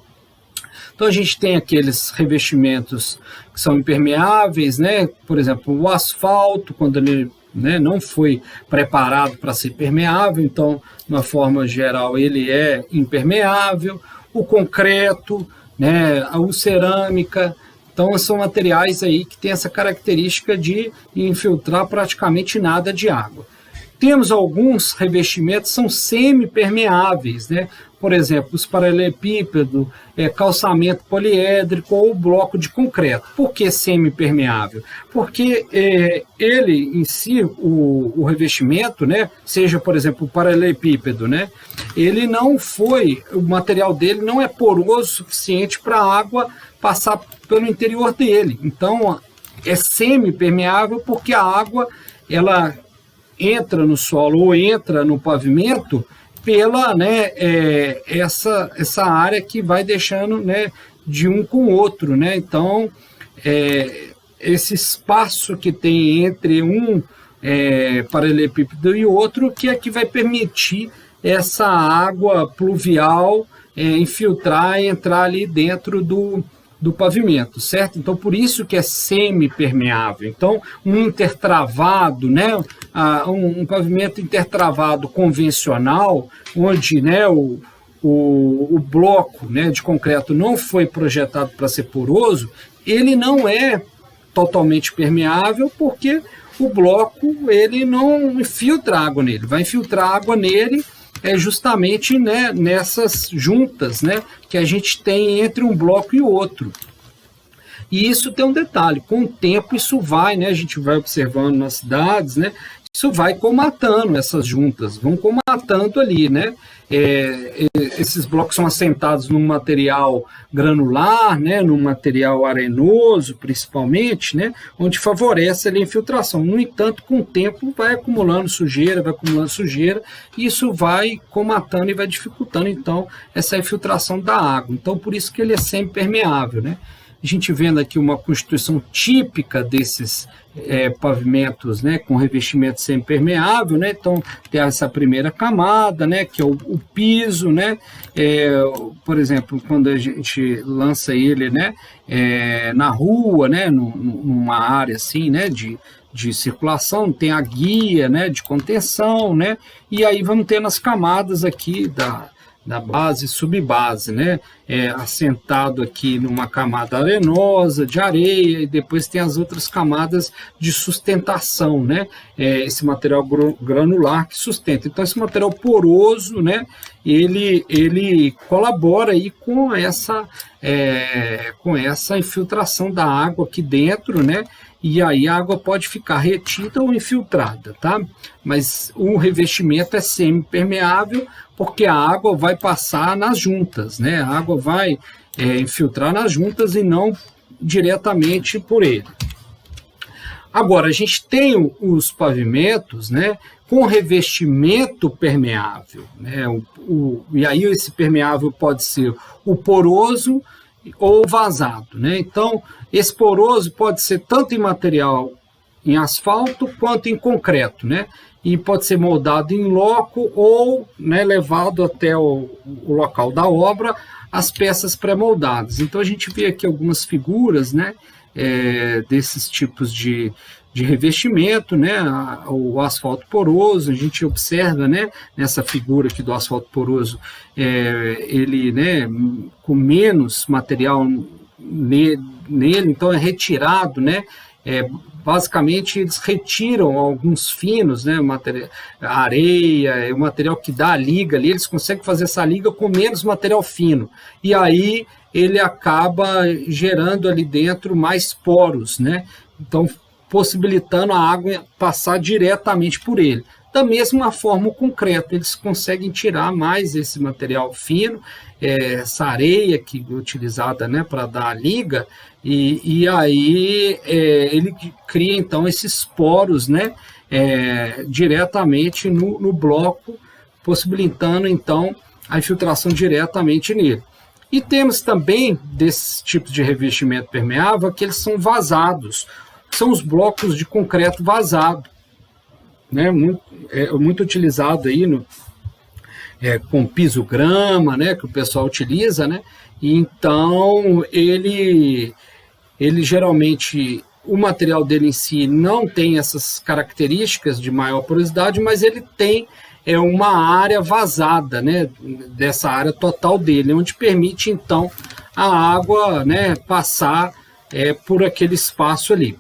Então a gente tem aqueles revestimentos que são impermeáveis, né? Por exemplo, o asfalto, quando ele, né, não foi preparado para ser permeável, então, de uma forma geral, ele é impermeável. O concreto, né, a cerâmica, então são materiais aí que têm essa característica de infiltrar praticamente nada de água. Temos alguns revestimentos que são semi-permeáveis, né? Por exemplo, os paralelepípedos, calçamento poliédrico ou bloco de concreto. Por que semi-permeável? Porque ele em si, o revestimento, né, seja, por exemplo, o paralelepípedo, né, o material dele não é poroso o suficiente para a água passar pelo interior dele. Então, é semi-permeável porque a água, ela entra no solo ou entra no pavimento pela, né, essa área que vai deixando, né, de um com o outro, né? Então, esse espaço que tem entre um paralelepípedo e outro que é que vai permitir essa água pluvial infiltrar e entrar ali dentro do pavimento, certo? Então, por isso que é semi-permeável. Então, um intertravado, né, um pavimento intertravado convencional, onde, né, o bloco, né, de concreto não foi projetado para ser poroso, ele não é totalmente permeável porque o bloco ele não infiltra água nele, vai infiltrar água nele justamente, né, nessas juntas, né, que a gente tem entre um bloco e o outro. E isso tem um detalhe, com o tempo isso vai, né, a gente vai observando nas cidades, né, isso vai comatando essas juntas, vão comatando ali, né, esses blocos são assentados num material granular, né, num material arenoso, principalmente, né, onde favorece ali a infiltração. No entanto, com o tempo vai acumulando sujeira, e isso vai comatando e vai dificultando, então, essa infiltração da água. Então, por isso que ele é semi-permeável, né. A gente vendo aqui uma constituição típica desses pavimentos, né, com revestimento semi-permeável, né, então tem essa primeira camada, né, que é o piso, né, por exemplo, quando a gente lança ele, né, na rua, né, numa área assim, né, de circulação, tem a guia, né, de contenção, né, e aí vamos ter nas camadas aqui da base e subbase, né, assentado aqui numa camada arenosa, de areia, e depois tem as outras camadas de sustentação, né, esse material granular que sustenta. Então, esse material poroso, né, ele colabora aí com essa infiltração da água aqui dentro, né, e aí a água pode ficar retida ou infiltrada, tá? Mas o revestimento é semi-permeável, porque a água vai passar nas juntas, né? A água vai infiltrar nas juntas e não diretamente por ele. Agora, a gente tem os pavimentos, né, com revestimento permeável, né? E aí esse permeável pode ser o poroso ou vazado, né? Então, esse poroso pode ser tanto em material em asfalto quanto em concreto, né? E pode ser moldado em loco ou, né, levado até o local da obra as peças pré-moldadas. Então a gente vê aqui algumas figuras, né, desses tipos de revestimento, né, o asfalto poroso. A gente observa, né, nessa figura aqui do asfalto poroso, ele, né, com menos material nele, então é retirado, né, basicamente eles retiram alguns finos, né, a areia, o material que dá a liga ali, eles conseguem fazer essa liga com menos material fino, e aí ele acaba gerando ali dentro mais poros, né, então possibilitando a água passar diretamente por ele. Da mesma forma, o concreto, eles conseguem tirar mais esse material fino, essa areia que é utilizada, né, para dar a liga, e aí ele cria então esses poros, né, diretamente no bloco, possibilitando então a infiltração diretamente nele. E temos também desses tipos de revestimento permeável que eles são vazados, são os blocos de concreto vazado, né, muito utilizado aí com piso-grama, né, que o pessoal utiliza, né, e então ele geralmente, o material dele em si não tem essas características de maior porosidade, mas ele tem uma área vazada, né, dessa área total dele, onde permite então a água, né, passar por aquele espaço ali.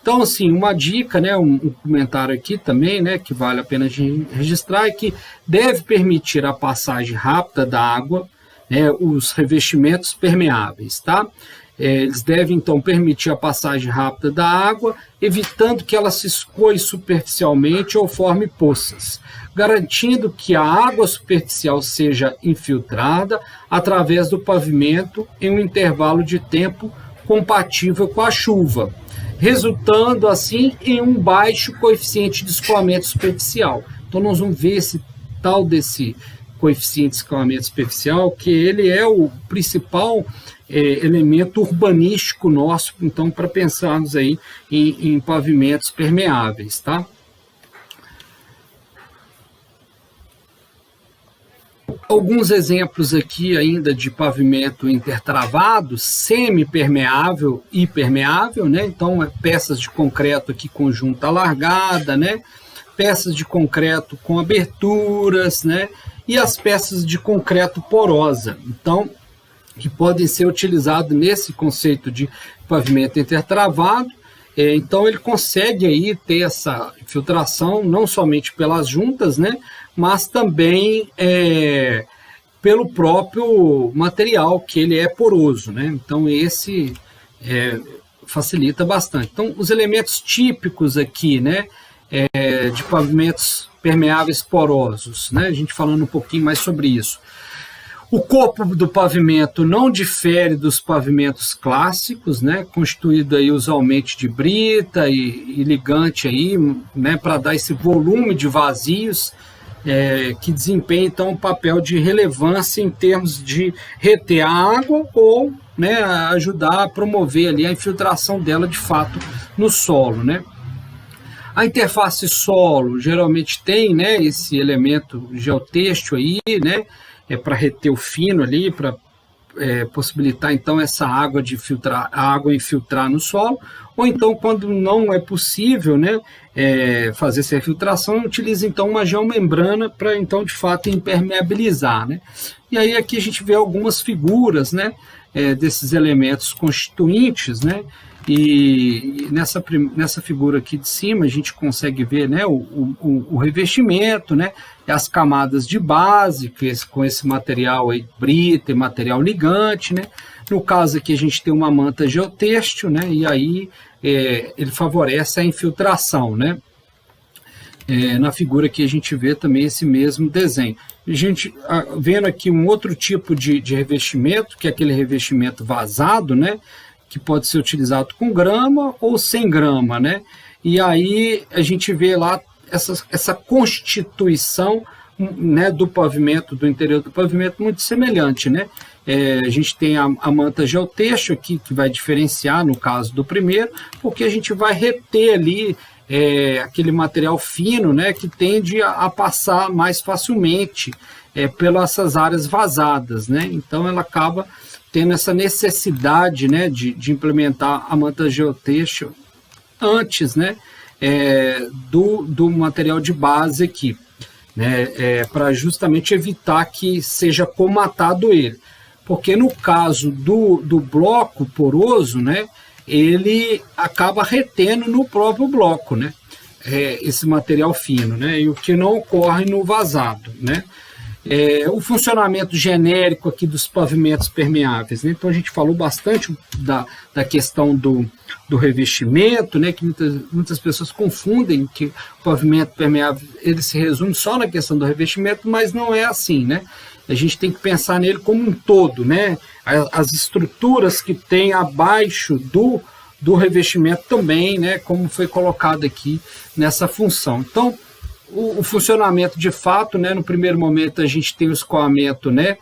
Então, assim, uma dica, né, um comentário aqui também, né, que vale a pena registrar, é que deve permitir a passagem rápida da água, né, os revestimentos permeáveis, tá? Eles devem, então, permitir a passagem rápida da água, evitando que ela se escoe superficialmente ou forme poças, garantindo que a água superficial seja infiltrada através do pavimento em um intervalo de tempo compatível com a chuva, resultando assim em um baixo coeficiente de escoamento superficial. Então nós vamos ver esse tal desse coeficiente de escoamento superficial, que ele é o principal elemento urbanístico nosso, então, para pensarmos aí em pavimentos permeáveis, tá? Alguns exemplos aqui ainda de pavimento intertravado, semi-permeável e permeável, né? Então, peças de concreto aqui com junta alargada, né? Peças de concreto com aberturas, né? E as peças de concreto porosa, então, que podem ser utilizados nesse conceito de pavimento intertravado. Então, ele consegue aí ter essa infiltração não somente pelas juntas, né? Mas também pelo próprio material, que ele é poroso, né? Então, esse facilita bastante. Então, os elementos típicos aqui, né, de pavimentos permeáveis porosos, né? A gente falando um pouquinho mais sobre isso. O corpo do pavimento não difere dos pavimentos clássicos, né, constituído aí usualmente de brita e ligante aí, né, para dar esse volume de vazios, que desempenha então um papel de relevância em termos de reter a água ou, né, ajudar a promover ali a infiltração dela de fato no solo, né. A interface solo geralmente tem, né, esse elemento geotêxtil aí, né, para reter o fino ali, para possibilitar então essa água a água infiltrar no solo, ou então quando não é possível, né, fazer essa infiltração, utiliza então uma geomembrana para então de fato impermeabilizar, né? E aí aqui a gente vê algumas figuras, né, desses elementos constituintes, né? E nessa figura aqui de cima a gente consegue ver, né, o revestimento, né, e as camadas de base, com esse material aí, brita e material ligante, né. No caso aqui a gente tem uma manta geotêxtil, né, e aí ele favorece a infiltração, né. Na figura aqui a gente vê também esse mesmo desenho. A gente vendo aqui um outro tipo de revestimento, que é aquele revestimento vazado, né, que pode ser utilizado com grama ou sem grama, né? E aí a gente vê lá essa constituição, né, do pavimento, do interior do pavimento, muito semelhante, né? A gente tem a manta geotêxtil aqui, que vai diferenciar no caso do primeiro, porque a gente vai reter ali aquele material fino, né, que tende a passar mais facilmente pelas essas áreas vazadas, né? Então ela acaba tendo essa necessidade, né, de implementar a manta geotêxtil antes, né, do material de base aqui, né, para justamente evitar que seja comatado ele. Porque no caso do bloco poroso, né, ele acaba retendo no próprio bloco, né, esse material fino, né, e o que não ocorre no vazado, né. O funcionamento genérico aqui dos pavimentos permeáveis, né? Então a gente falou bastante da questão do revestimento, né? Que muitas pessoas confundem que o pavimento permeável ele se resume só na questão do revestimento, mas não é assim, né? A gente tem que pensar nele como um todo, né? As estruturas que tem abaixo do revestimento também, né? Como foi colocado aqui nessa função. Então, o funcionamento de fato, né, no primeiro momento a gente tem o escoamento, né,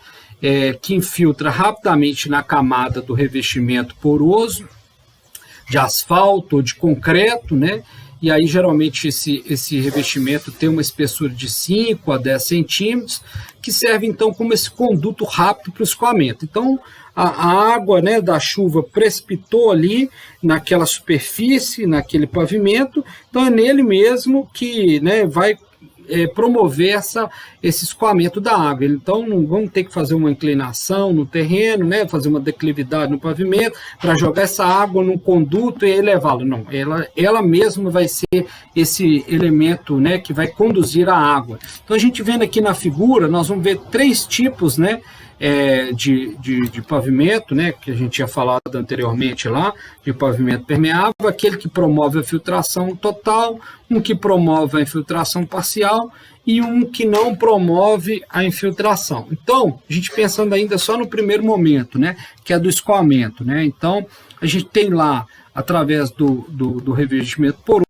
que infiltra rapidamente na camada do revestimento poroso, de asfalto ou de concreto, né, e aí geralmente esse revestimento tem uma espessura de 5 a 10 centímetros, que serve então como esse conduto rápido para o escoamento. Então a água, né, da chuva precipitou ali naquela superfície, naquele pavimento, então é nele mesmo que, né, vai promover esse escoamento da água. Então não vamos ter que fazer uma inclinação no terreno, né, fazer uma declividade no pavimento para jogar essa água num conduto e elevá-la. Não, ela mesma vai ser esse elemento, né, que vai conduzir a água. Então a gente vendo aqui na figura, nós vamos ver 3 tipos, né, de pavimento, né, que a gente tinha falado anteriormente lá, de pavimento permeável, aquele que promove a filtração total, um que promove a infiltração parcial e um que não promove a infiltração. Então, a gente pensando ainda só no primeiro momento, né, que é do escoamento, né, então a gente tem lá, através do revestimento poroso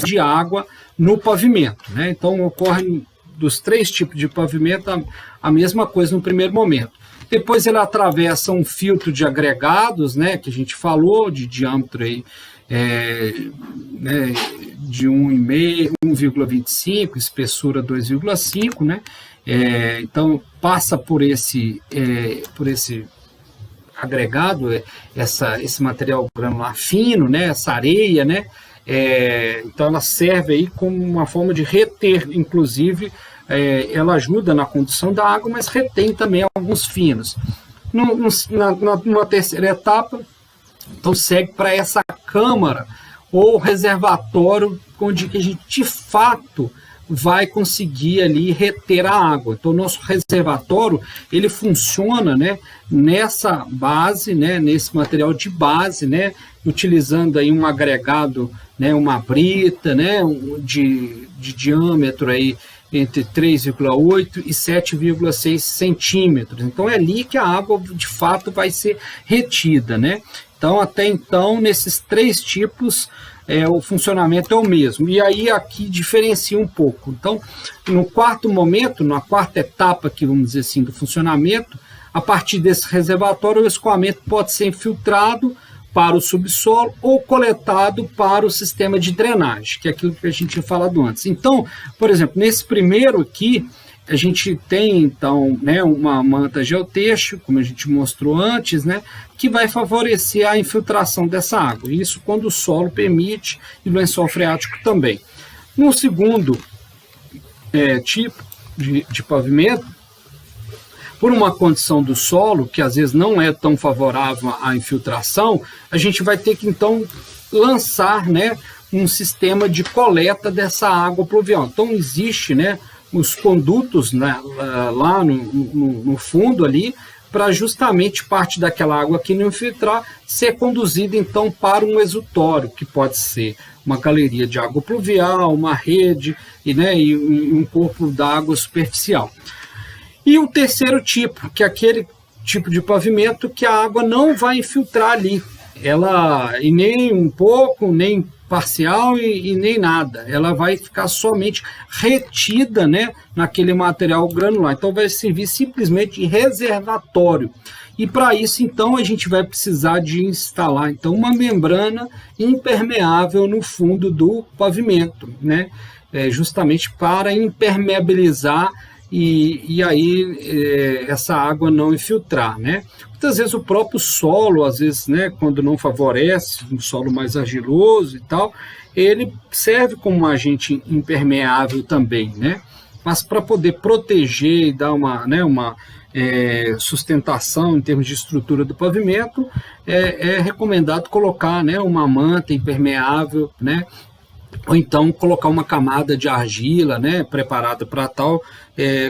de água no pavimento, né, então ocorre dos 3 tipos de pavimento, a mesma coisa no primeiro momento. Depois ele atravessa um filtro de agregados, né, que a gente falou, de diâmetro aí, né, de 1,25, espessura 2,5, né, então passa por esse agregado, esse material granular fino, né, essa areia, né, então ela serve aí como uma forma de reter, inclusive, ela ajuda na condução da água, mas retém também alguns finos. Numa terceira etapa, então segue para essa câmara ou reservatório, onde que a gente de fato vai conseguir ali reter a água. Então o nosso reservatório ele funciona, né, nessa base, né, nesse material de base, né, utilizando aí um agregado, né, uma brita, né, de diâmetro aí entre 3,8 e 7,6 centímetros. Então é ali que a água de fato vai ser retida, né? Então até então nesses 3 tipos o funcionamento é o mesmo. E aí aqui diferencia um pouco. Então no quarto momento, na quarta etapa aqui, vamos dizer assim, do funcionamento, a partir desse reservatório o escoamento pode ser infiltrado para o subsolo ou coletado para o sistema de drenagem, que é aquilo que a gente tinha falado antes. Então, por exemplo, nesse primeiro aqui, a gente tem, então, né, uma manta geotêxtil, como a gente mostrou antes, né, que vai favorecer a infiltração dessa água. Isso quando o solo permite e o lençol freático também. No segundo tipo de pavimento, por uma condição do solo, que às vezes não é tão favorável à infiltração, a gente vai ter que, então, lançar, né, um sistema de coleta dessa água pluvial. Então, existe, né, os condutos, né, lá no fundo ali, para justamente parte daquela água que não infiltrar ser conduzida, então, para um exutório, que pode ser uma galeria de água pluvial, uma rede e um corpo d'água superficial. E o terceiro tipo, que é aquele tipo de pavimento que a água não vai infiltrar ali, e nem um pouco, nem parcial e nem nada, ela vai ficar somente retida, né, naquele material granular, então vai servir simplesmente de reservatório. E para isso, então, a gente vai precisar de instalar, então, uma membrana impermeável no fundo do pavimento, né, justamente para impermeabilizar e aí essa água não infiltrar, né? Muitas vezes o próprio solo, às vezes, né, quando não favorece, um solo mais argiloso e tal, ele serve como um agente impermeável também, né? Mas para poder proteger e dar uma sustentação em termos de estrutura do pavimento, é recomendado colocar, né, uma manta impermeável, né? Ou então colocar uma camada de argila, né, preparada para tal,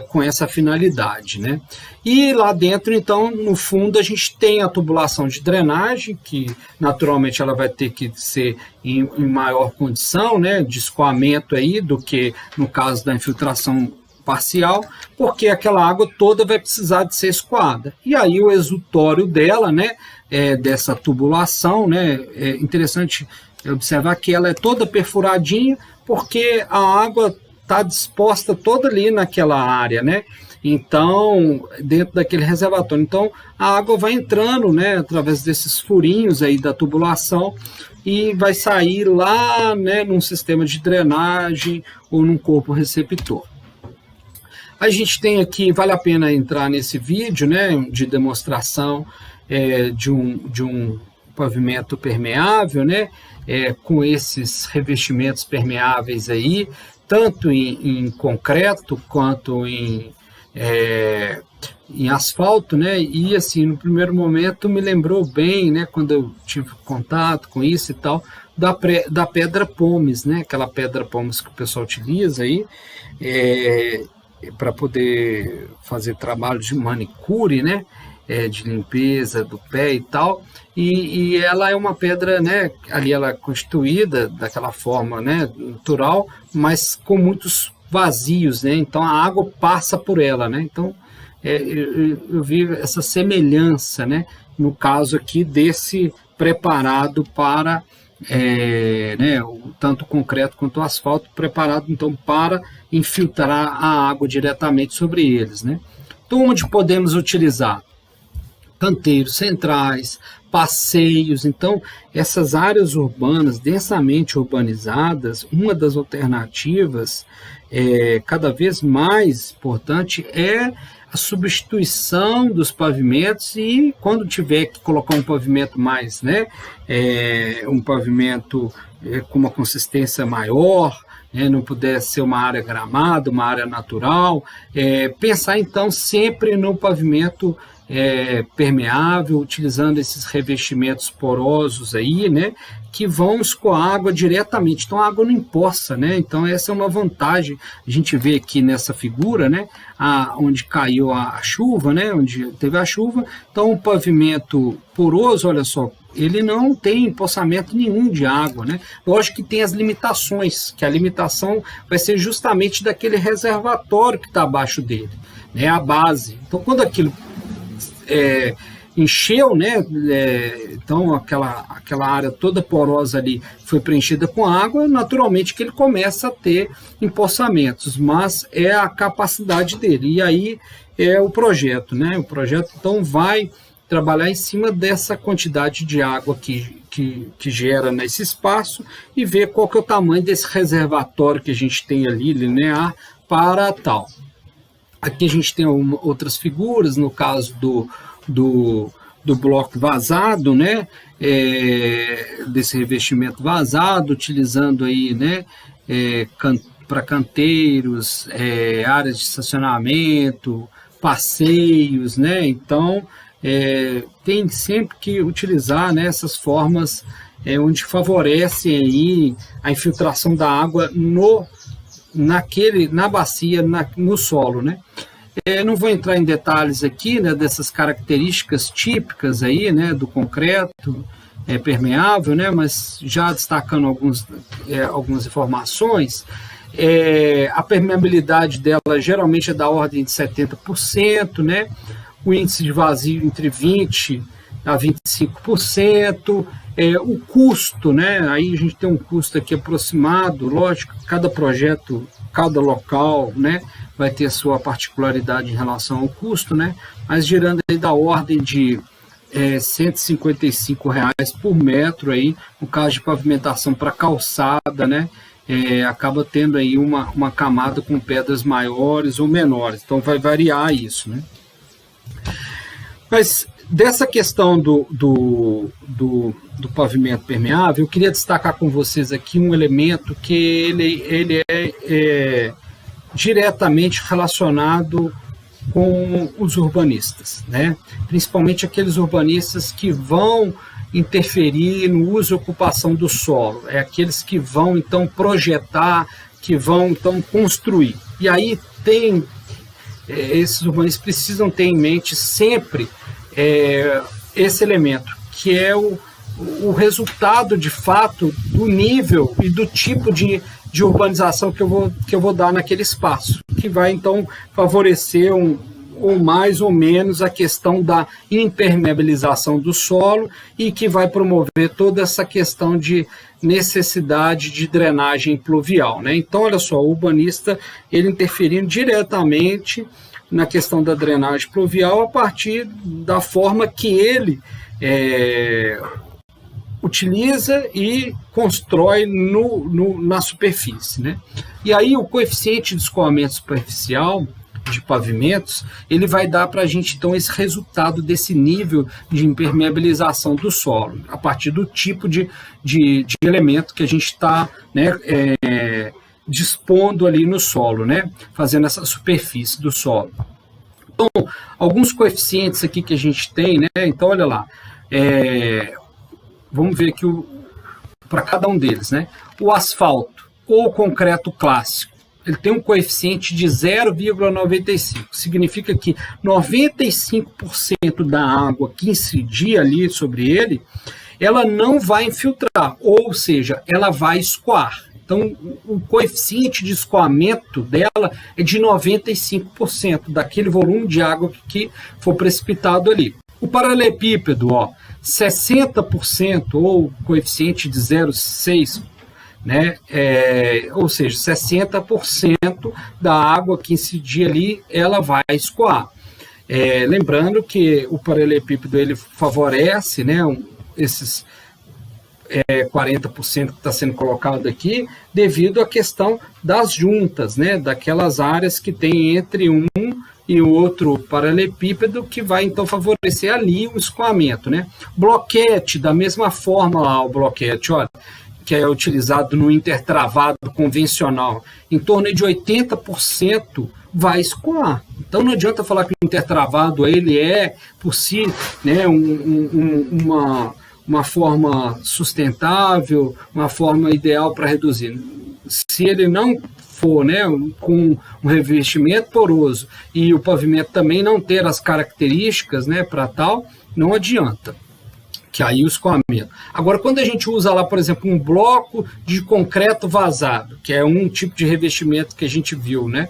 com essa finalidade, né. E lá dentro, então, no fundo, a gente tem a tubulação de drenagem, que naturalmente ela vai ter que ser em maior condição, né, de escoamento aí, do que no caso da infiltração parcial, porque aquela água toda vai precisar de ser escoada. E aí o exutório dela, né, dessa tubulação, né, é interessante observar que ela é toda perfuradinha, porque a água está disposta toda ali naquela área, né? Então, dentro daquele reservatório. Então, a água vai entrando, né, através desses furinhos aí da tubulação e vai sair lá, né, num sistema de drenagem ou num corpo receptor. A gente tem aqui, vale a pena entrar nesse vídeo, né, de demonstração de um pavimento permeável, né, com esses revestimentos permeáveis aí, tanto em concreto quanto em asfalto, né, e assim, no primeiro momento me lembrou bem, né, quando eu tive contato com isso e tal, da pedra pomes, né, aquela pedra pomes que o pessoal utiliza aí, para poder fazer trabalho de manicure, né, de limpeza do pé e tal, e ela é uma pedra, né, ali ela é constituída daquela forma, né, natural, mas com muitos vazios, né, então a água passa por ela, né, então eu vi essa semelhança, né, no caso aqui desse preparado para, né, tanto o concreto quanto o asfalto, preparado então para infiltrar a água diretamente sobre eles, né. Então onde podemos utilizar? Canteiros centrais, passeios. Então, essas áreas urbanas densamente urbanizadas, uma das alternativas cada vez mais importante é a substituição dos pavimentos e quando tiver que colocar um pavimento mais, né, um pavimento com uma consistência maior, não puder ser uma área gramada, uma área natural, pensar então sempre no pavimento permeável, utilizando esses revestimentos porosos aí, né, que vão escoar água diretamente, então a água não empoça, né, então essa é uma vantagem, a gente vê aqui nessa figura, né, onde caiu a chuva, né, onde teve a chuva, então o pavimento poroso, olha só, ele não tem empoçamento nenhum de água, né, lógico que tem as limitações, que a limitação vai ser justamente daquele reservatório que está abaixo dele, né, a base, então quando aquilo encheu, né, então aquela área toda porosa ali foi preenchida com água, naturalmente que ele começa a ter empoçamentos, mas é a capacidade dele, e aí é o projeto, né, o projeto então vai trabalhar em cima dessa quantidade de água que gera nesse espaço e ver qual que é o tamanho desse reservatório que a gente tem ali, linear, para tal. Aqui a gente tem outras figuras, no caso do bloco vazado, né? Desse revestimento vazado, utilizando aí, né? Para canteiros, áreas de estacionamento, passeios, né? Então, tem sempre que utilizar, né, essas formas onde favorecem aí a infiltração da água na bacia, no solo, né? Não vou entrar em detalhes aqui, né, dessas características típicas aí, né, do concreto permeável, né, mas já destacando algumas informações. A permeabilidade dela geralmente é da ordem de 70%, né? O índice de vazio entre 20% a 25%, o custo, né? Aí a gente tem um custo aqui aproximado, lógico, cada projeto, cada local, né, vai ter a sua particularidade em relação ao custo, né? Mas girando aí da ordem de R$155 por metro aí, no caso de pavimentação para calçada, né? Acaba tendo aí uma camada com pedras maiores ou menores, então vai variar isso, né? Mas dessa questão do pavimento permeável, eu queria destacar com vocês aqui um elemento que ele é diretamente relacionado com os urbanistas, né? Principalmente aqueles urbanistas que vão interferir no uso e ocupação do solo, aqueles que vão então projetar, que vão então construir. E aí esses urbanistas precisam ter em mente sempre esse elemento, que é o resultado de fato do nível e do tipo de urbanização que eu vou dar naquele espaço, que vai então favorecer ou mais ou menos a questão da impermeabilização do solo e que vai promover toda essa questão de necessidade de drenagem pluvial, né? Então, olha só, o urbanista ele interferindo diretamente na questão da drenagem pluvial a partir da forma que ele utiliza e constrói na superfície, né? E aí o coeficiente de escoamento superficial de pavimentos, ele vai dar para a gente então esse resultado desse nível de impermeabilização do solo, a partir do tipo de elemento que a gente está, né, dispondo ali no solo, né, fazendo essa superfície do solo. Então, alguns coeficientes aqui que a gente tem, né, então olha lá, vamos ver aqui para cada um deles, né, o asfalto ou o concreto clássico, ele tem um coeficiente de 0,95, significa que 95% da água que incidir ali sobre ele, ela não vai infiltrar, ou seja, ela vai escoar. Então, o coeficiente de escoamento dela é de 95% daquele volume de água que for precipitado ali. O paralelepípedo, 60% ou coeficiente de 0,6%, né? Ou seja, 60% da água que incidir ali, ela vai escoar. Lembrando que o paralelepípedo ele favorece, né, esses 40% que está sendo colocado aqui, devido à questão das juntas, né, daquelas áreas que tem entre um e o outro paralelepípedo, que vai então favorecer ali o escoamento, né? Bloquete, da mesma forma lá, o bloquete, olha, que é utilizado no intertravado convencional, em torno de 80% vai escoar. Então não adianta falar que o intertravado ele é, por si, né, uma forma sustentável, uma forma ideal para reduzir. Se ele não for, né, com um revestimento poroso e o pavimento também não ter as características, né, para tal, não adianta, que aí o escoamento. Agora, quando a gente usa lá, por exemplo, um bloco de concreto vazado, que é um tipo de revestimento que a gente viu, né?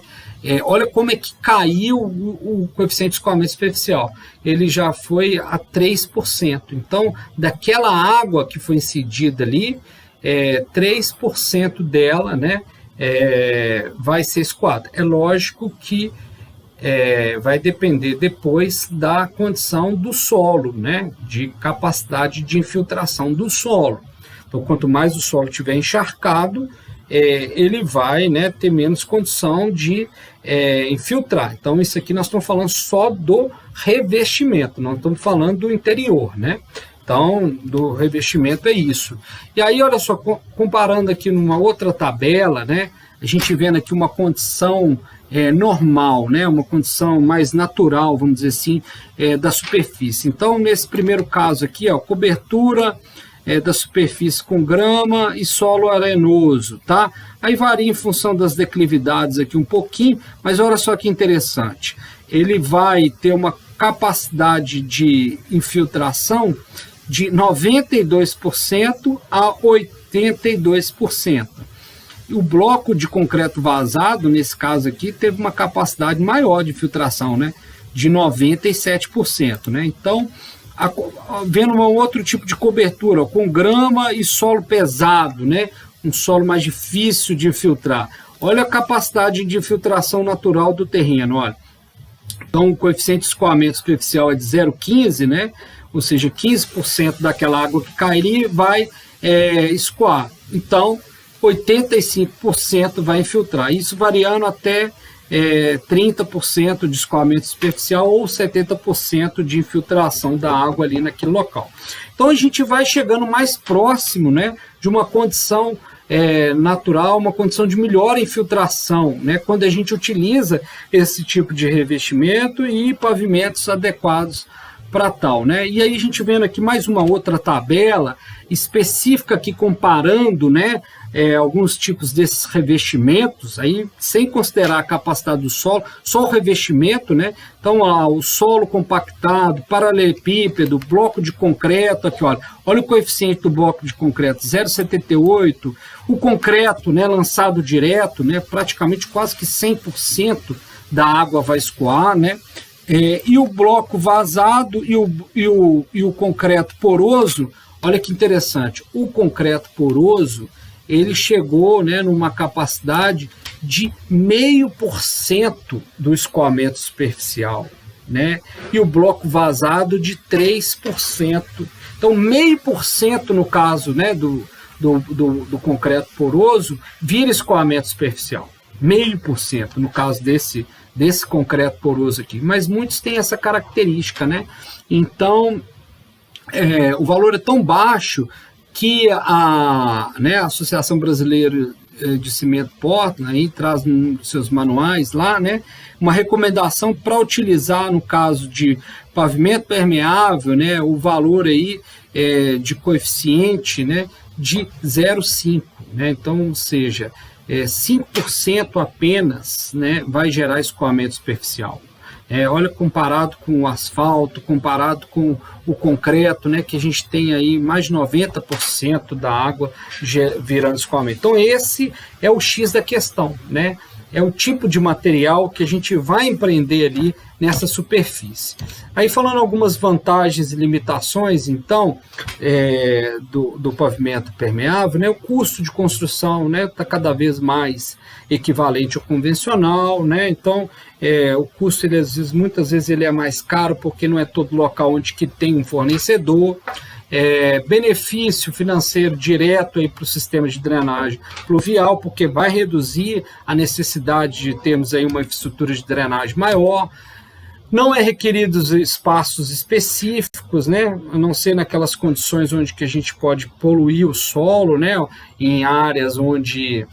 Olha como é que caiu o coeficiente de escoamento superficial. Ele já foi a 3%. Então, daquela água que foi incidida ali, 3% dela, né, vai ser escoada. É lógico que vai depender depois da condição do solo, né, de capacidade de infiltração do solo. Então, quanto mais o solo estiver encharcado, ele vai, né, ter menos condição de infiltrar. Então, isso aqui nós estamos falando só do revestimento, não estamos falando do interior, né? Então, do revestimento é isso. E aí, olha só, comparando aqui numa outra tabela, né, a gente vendo aqui uma condição normal, né, uma condição mais natural, vamos dizer assim, da superfície. Então, nesse primeiro caso aqui, ó, cobertura da superfície com grama e solo arenoso, tá? Aí varia em função das declividades aqui um pouquinho, mas olha só que interessante. Ele vai ter uma capacidade de infiltração de 92% a 82%. O bloco de concreto vazado, nesse caso aqui, teve uma capacidade maior de filtração, né? De 97%, né? Então, vendo um outro tipo de cobertura, com grama e solo pesado, né? Um solo mais difícil de infiltrar. Olha a capacidade de infiltração natural do terreno, olha. Então, o coeficiente de escoamento superficial é de 0,15, né? Ou seja, 15% daquela água que cairia vai escoar. Então, 85% vai infiltrar. Isso variando até 30% de escoamento superficial ou 70% de infiltração da água ali naquele local. Então, a gente vai chegando mais próximo, né, de uma condição natural, uma condição de melhor infiltração, né, quando a gente utiliza esse tipo de revestimento e pavimentos adequados para tal, né? E aí a gente vendo aqui mais uma outra tabela específica aqui comparando, né, alguns tipos desses revestimentos, aí sem considerar a capacidade do solo, só o revestimento, né? Então, o solo compactado, paralelepípedo, bloco de concreto, aqui, olha o coeficiente do bloco de concreto, 0,78, o concreto, né, lançado direto, né, praticamente quase que 100% da água vai escoar, né? E o bloco vazado e o concreto poroso, olha que interessante, o concreto poroso, ele chegou, né, numa capacidade de 0,5% do escoamento superficial, né, e o bloco vazado de 3%. Então, 0,5% no caso, né, do concreto poroso, vira escoamento superficial. 0,5% no caso desse concreto poroso aqui, mas muitos têm essa característica, né? Então, o valor é tão baixo que a Associação Brasileira de Cimento Portland aí traz nos seus manuais lá, né, uma recomendação para utilizar no caso de pavimento permeável, né, o valor aí de coeficiente, né, de 0,5, né? Então, ou seja, 5% apenas, né, vai gerar escoamento superficial. Olha, comparado com o asfalto, comparado com o concreto, né, que a gente tem aí mais de 90% da água virando escoamento. Então, esse é o X da questão, né? É o tipo de material que a gente vai empreender ali nessa superfície. Aí, falando algumas vantagens e limitações, então, do pavimento permeável, né, o custo de construção, né, está cada vez mais equivalente ao convencional, né? Então, o custo, muitas vezes, ele é mais caro porque não é todo local onde que tem um fornecedor. Benefício financeiro direto para o sistema de drenagem pluvial, porque vai reduzir a necessidade de termos aí uma infraestrutura de drenagem maior. Não é requeridos espaços específicos, né? A não ser naquelas condições onde que a gente pode poluir o solo, né? Em áreas onde,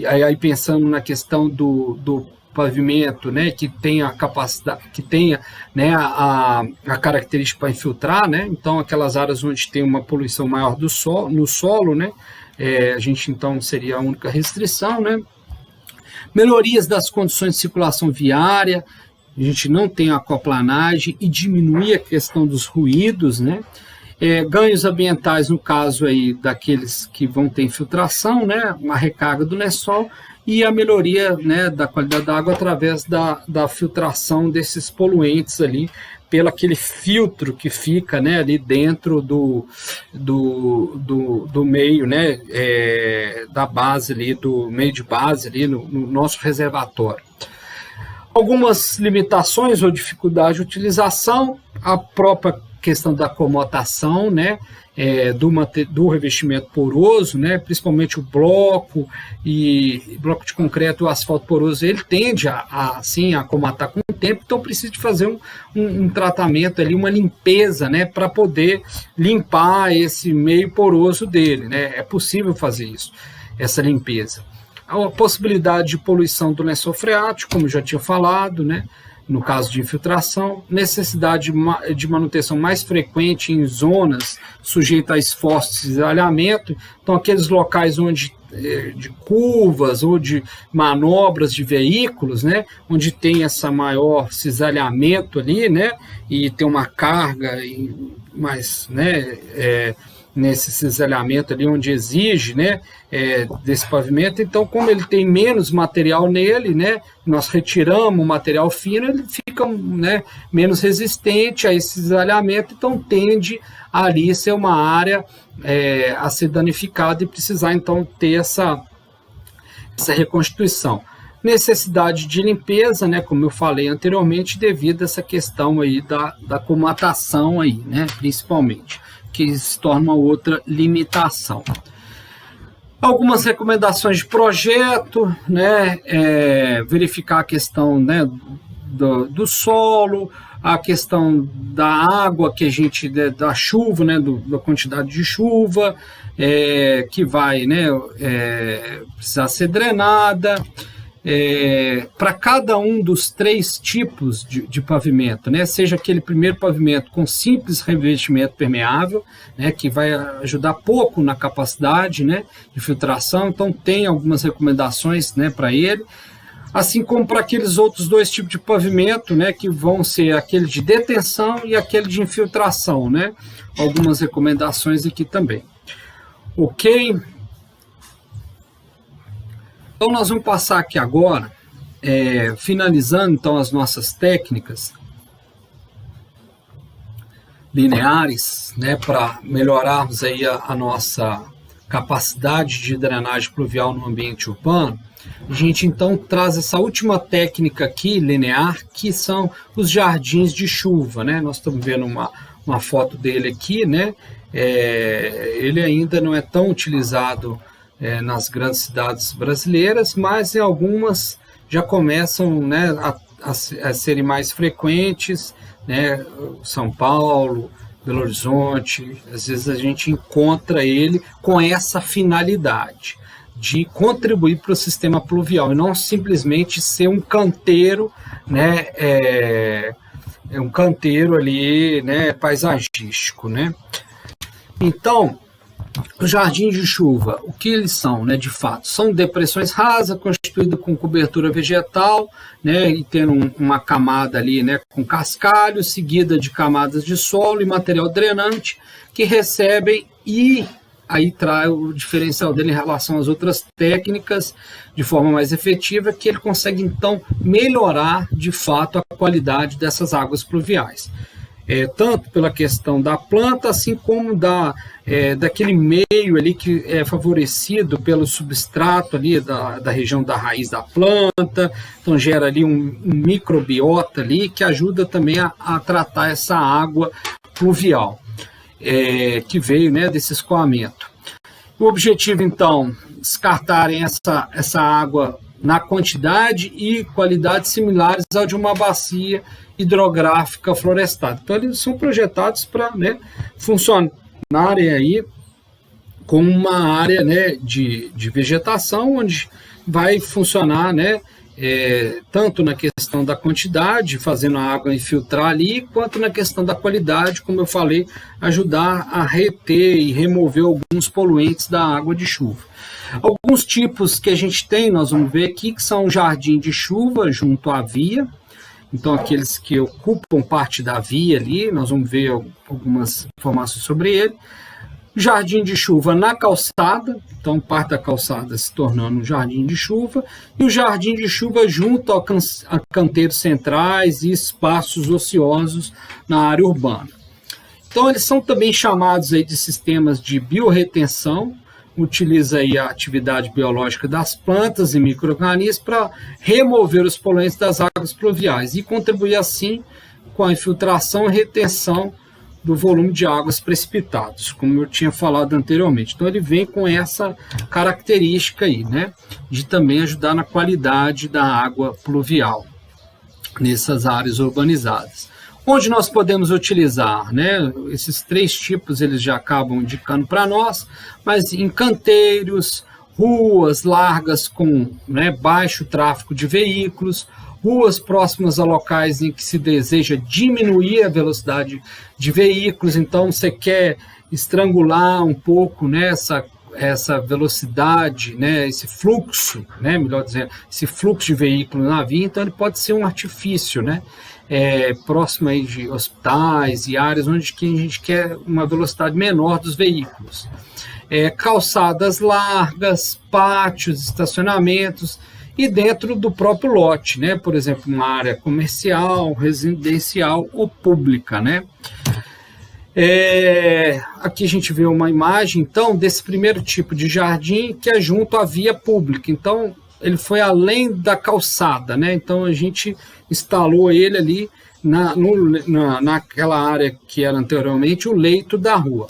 aí pensando na questão do pavimento, né, que tenha a capacidade, que tenha, né, a característica para infiltrar, né? Então aquelas áreas onde tem uma poluição maior no solo, né, a gente então seria a única restrição, né? Melhorias das condições de circulação viária, a gente não tem aquaplanagem e diminuir a questão dos ruídos, né? Ganhos ambientais no caso aí daqueles que vão ter infiltração, né, uma recarga do lençol, e a melhoria, né, da qualidade da água através da filtração desses poluentes ali, pelo aquele filtro que fica, né, ali dentro do meio, né, da base ali, do meio de base ali no nosso reservatório. Algumas limitações ou dificuldade de utilização, a própria questão da comotação, né, do revestimento poroso, né, principalmente o bloco de concreto, o asfalto poroso, ele tende assim, a comatar com o tempo, então precisa de fazer um tratamento ali, uma limpeza, né, para poder limpar esse meio poroso dele, né, é possível fazer isso, essa limpeza. A possibilidade de poluição do lençol freático, como eu já tinha falado, né, no caso de infiltração, necessidade de manutenção mais frequente em zonas sujeitas a esforços de cisalhamento, então aqueles locais onde de curvas ou de manobras de veículos, né, onde tem essa maior cisalhamento ali, né, e tem uma carga mais, né, nesse cisalhamento ali onde exige, né, desse pavimento. Então, como ele tem menos material nele, né, nós retiramos o material fino, ele fica, né, menos resistente a esse cisalhamento, então tende a ali ser uma área a ser danificada e precisar então ter essa reconstituição. Necessidade de limpeza, né, como eu falei anteriormente, devido a essa questão aí da comatação aí, né, principalmente, que se torna uma outra limitação. Algumas recomendações de projeto, né, verificar a questão, né, do solo, a questão da água que a gente, da chuva, né, da quantidade de chuva, que vai, né, precisar ser drenada, para cada um dos 3 tipos de pavimento, né, seja aquele primeiro pavimento com simples revestimento permeável, né, que vai ajudar pouco na capacidade, né, de filtração, então tem algumas recomendações, né, para ele, assim como para aqueles outros 2 tipos de pavimento, né, que vão ser aquele de detenção e aquele de infiltração, né, algumas recomendações aqui também. Ok? Então, nós vamos passar aqui agora, finalizando então as nossas técnicas lineares, né, para melhorarmos aí a nossa capacidade de drenagem pluvial no ambiente urbano. A gente então traz essa última técnica aqui, linear, que são os jardins de chuva, né? Nós estamos vendo uma foto dele aqui, né? Ele ainda não é tão utilizado nas grandes cidades brasileiras, mas em algumas já começam, né, a serem mais frequentes, né, São Paulo, Belo Horizonte, às vezes a gente encontra ele com essa finalidade de contribuir para o sistema pluvial e não simplesmente ser um canteiro, né, um canteiro ali, né, paisagístico, né. Então, os jardins de chuva, o que eles são, né, de fato? São depressões rasas, constituídas com cobertura vegetal, né, e tendo uma camada ali, né, com cascalho, seguida de camadas de solo e material drenante, que recebem e aí traz o diferencial dele em relação às outras técnicas de forma mais efetiva, que ele consegue, então, melhorar, de fato, a qualidade dessas águas pluviais. Tanto pela questão da planta, assim como daquele meio ali que é favorecido pelo substrato ali da região da raiz da planta, então gera ali um microbiota ali que ajuda também a tratar essa água pluvial que veio, né, desse escoamento. O objetivo, então, descartarem essa água na quantidade e qualidade similares ao de uma bacia hidrográfica florestada. Então, eles são projetados para, né, funcionarem aí como uma área, né, de vegetação, onde vai funcionar, né, tanto na questão da quantidade, fazendo a água infiltrar ali, quanto na questão da qualidade, como eu falei, ajudar a reter e remover alguns poluentes da água de chuva. Alguns tipos que a gente tem, nós vamos ver aqui, que são jardim de chuva junto à via, então aqueles que ocupam parte da via ali, nós vamos ver algumas informações sobre ele. Jardim de chuva na calçada, então parte da calçada se tornando um jardim de chuva, e o jardim de chuva junto a canteiros centrais e espaços ociosos na área urbana. Então eles são também chamados aí de sistemas de biorretenção, utiliza aí a atividade biológica das plantas e micro-organismos para remover os poluentes das águas pluviais e contribuir assim com a infiltração e retenção do volume de águas precipitados, como eu tinha falado anteriormente. Então ele vem com essa característica aí, né, de também ajudar na qualidade da água pluvial nessas áreas urbanizadas. Onde nós podemos utilizar, né? Esses 3 tipos eles já acabam indicando para nós, mas em canteiros, ruas largas com, né, baixo tráfego de veículos, ruas próximas a locais em que se deseja diminuir a velocidade de veículos, então você quer estrangular um pouco, né, essa velocidade, né, esse fluxo, né, melhor dizendo, esse fluxo de veículo na via, então ele pode ser um artifício, né, próximo aí de hospitais e áreas onde que a gente quer uma velocidade menor dos veículos. Calçadas largas, pátios, estacionamentos e dentro do próprio lote, né, por exemplo, uma área comercial, residencial ou pública, né. Aqui a gente vê uma imagem, então, desse primeiro tipo de jardim que é junto à via pública. Então, ele foi além da calçada, né? Então, a gente instalou ele ali naquela área que era anteriormente o leito da rua.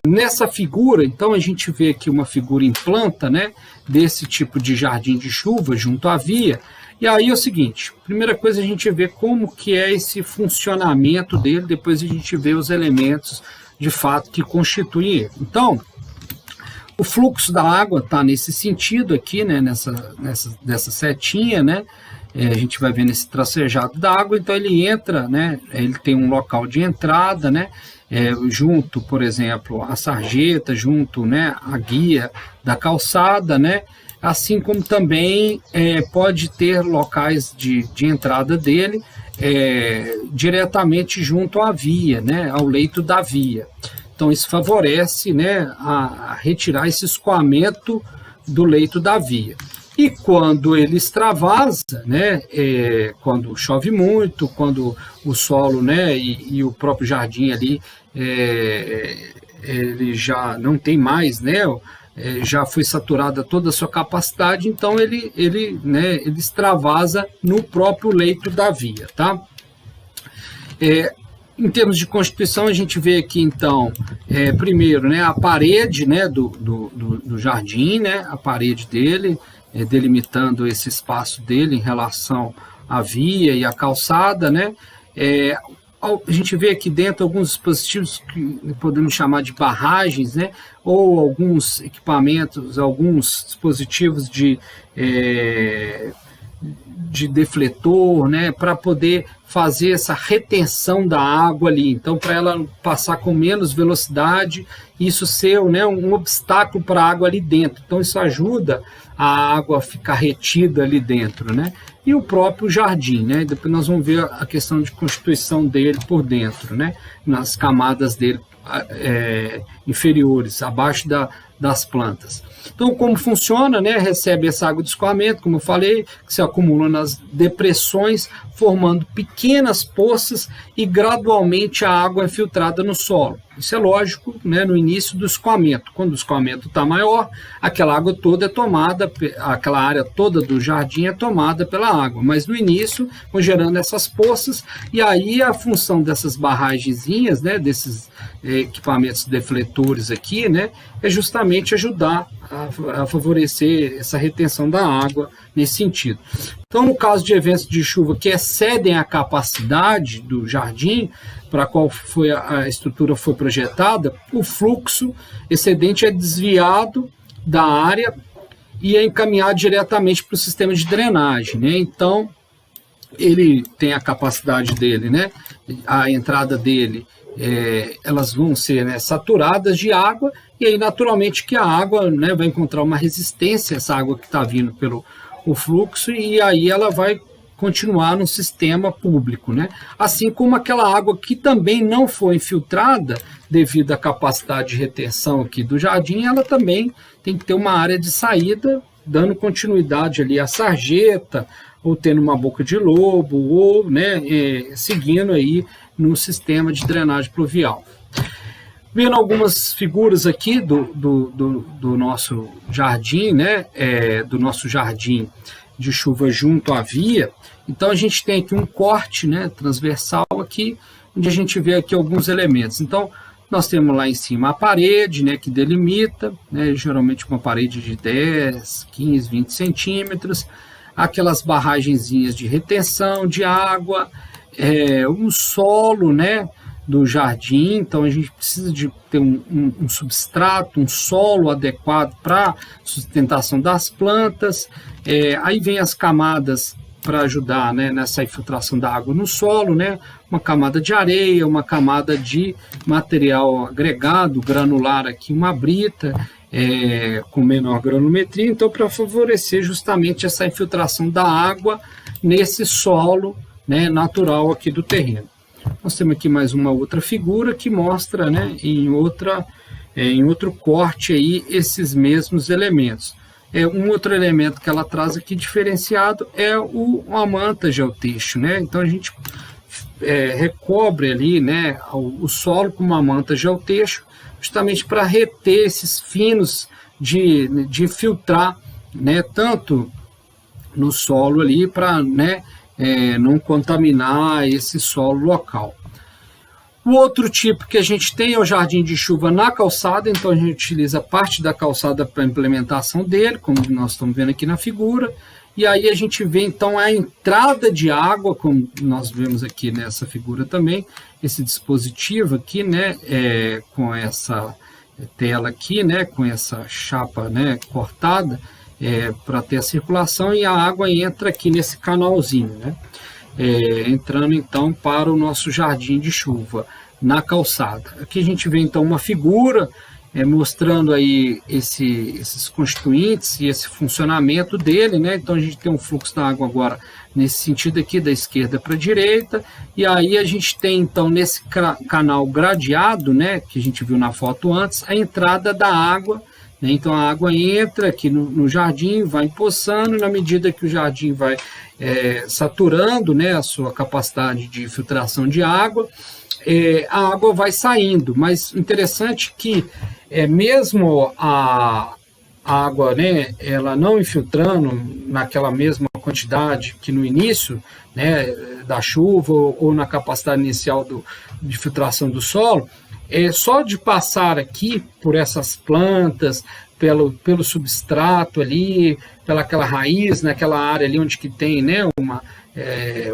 Nessa figura, então, a gente vê aqui uma figura em planta, né, desse tipo de jardim de chuva junto à via. E aí é o seguinte, primeira coisa a gente vê como que é esse funcionamento dele, depois a gente vê os elementos de fato que constituem ele. Então, o fluxo da água está nesse sentido aqui, né, nessa setinha, né, a gente vai ver nesse tracejado da água, então ele entra, né, ele tem um local de entrada, né, junto, por exemplo, a sarjeta, junto, né, a guia da calçada, né, assim como também pode ter locais de entrada dele diretamente junto à via, né, ao leito da via. Então isso favorece, né, a retirar esse escoamento do leito da via. E quando ele extravasa, né, quando chove muito, quando o solo, né, e o próprio jardim ali, ele já não tem mais, né, já foi saturada toda a sua capacidade, então ele extravasa no próprio leito da via, tá? Em termos de constituição, a gente vê aqui, então, primeiro, né, a parede, né, do jardim, né, a parede dele, delimitando esse espaço dele em relação à via e à calçada, né? A gente vê aqui dentro alguns dispositivos que podemos chamar de barragens, né? Ou alguns equipamentos, alguns dispositivos de defletor, né? Para poder fazer essa retenção da água ali. Então, para ela passar com menos velocidade, isso ser, né, um obstáculo para a água ali dentro. Então, isso ajuda a água a ficar retida ali dentro, né? E o próprio jardim, né? Depois nós vamos ver a questão de constituição dele por dentro, né? Nas camadas dele inferiores, abaixo das plantas. Então, como funciona, né? Recebe essa água de escoamento, como eu falei, que se acumula nas depressões, formando pequenas poças e gradualmente a água é filtrada no solo. Isso é lógico, né, no início do escoamento. Quando o escoamento está maior, aquela água toda é tomada, aquela área toda do jardim é tomada pela água. Mas no início, vão gerando essas poças, e aí a função dessas barragenzinhas, né, desses equipamentos defletores aqui, né, é justamente ajudar a favorecer essa retenção da água nesse sentido. Então, no caso de eventos de chuva que excedem a capacidade do jardim, para a qual a estrutura foi projetada, o fluxo excedente é desviado da área e é encaminhado diretamente para o sistema de drenagem, né? Então, ele tem a capacidade dele, né? A entrada dele, elas vão ser, né, saturadas de água, e aí naturalmente que a água, né, vai encontrar uma resistência, essa água que está vindo pelo fluxo, e aí ela vai continuar no sistema público, né? Assim como aquela água que também não foi infiltrada devido à capacidade de retenção aqui do jardim, ela também tem que ter uma área de saída, dando continuidade ali à sarjeta, ou tendo uma boca de lobo, ou, né, seguindo aí no sistema de drenagem pluvial. Vendo algumas figuras aqui do nosso jardim, né, do nosso jardim de chuva junto à via. Então a gente tem aqui um corte, né, transversal aqui, onde a gente vê aqui alguns elementos. Então, nós temos lá em cima a parede, né, que delimita, né, geralmente uma parede de 10, 15, 20 centímetros, aquelas barragenzinhas de retenção de água, um solo, né, do jardim. Então a gente precisa de ter um substrato, um solo adequado para sustentação das plantas. Aí vem as camadas para ajudar, né, nessa infiltração da água no solo, né, uma camada de areia, uma camada de material agregado, granular aqui, uma brita, com menor granulometria, então para favorecer justamente essa infiltração da água nesse solo, né, natural aqui do terreno. Nós temos aqui mais uma outra figura que mostra, né, em outro corte aí esses mesmos elementos. Um outro elemento que ela traz aqui diferenciado é a manta geotexto, né? Então a gente recobre ali, né, o solo com uma manta geotexto, justamente para reter esses finos de filtrar, né, tanto no solo ali para, né, não contaminar esse solo local. O outro tipo que a gente tem é o jardim de chuva na calçada, então a gente utiliza parte da calçada para a implementação dele, como nós estamos vendo aqui na figura, e aí a gente vê então a entrada de água, como nós vemos aqui nessa figura também, esse dispositivo aqui, né, com essa tela aqui, né, com essa chapa, né, cortada, para ter a circulação, e a água entra aqui nesse canalzinho, né? Entrando então para o nosso jardim de chuva na calçada. Aqui a gente vê então uma figura mostrando aí esses constituintes e esse funcionamento dele, né? Então a gente tem um fluxo da água agora nesse sentido aqui, da esquerda para a direita, e aí a gente tem então nesse canal gradeado, né, que a gente viu na foto antes, a entrada da água. Então a água entra aqui no jardim, vai empoçando, e na medida que o jardim vai saturando, né, a sua capacidade de filtração de água, a água vai saindo. Mas interessante que mesmo a água, né, ela não infiltrando naquela mesma quantidade que no início, né, da chuva ou na capacidade inicial de filtração do solo, só de passar aqui por essas plantas, pelo substrato ali, pelaquela raiz, naquela área ali onde que tem, né,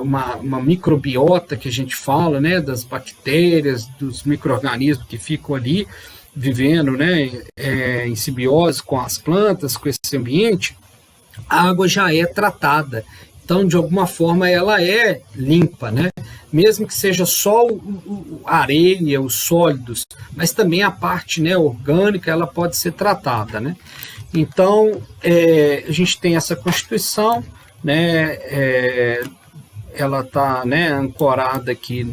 uma microbiota que a gente fala, né, das bactérias, dos micro-organismos que ficam ali vivendo, né, em simbiose com as plantas, com esse ambiente, a água já é tratada. Então, de alguma forma, ela é limpa, né? Mesmo que seja só a areia, os sólidos, mas também a parte, né, orgânica, ela pode ser tratada, né? Então, a gente tem essa constituição, né, ela está, né, ancorada aqui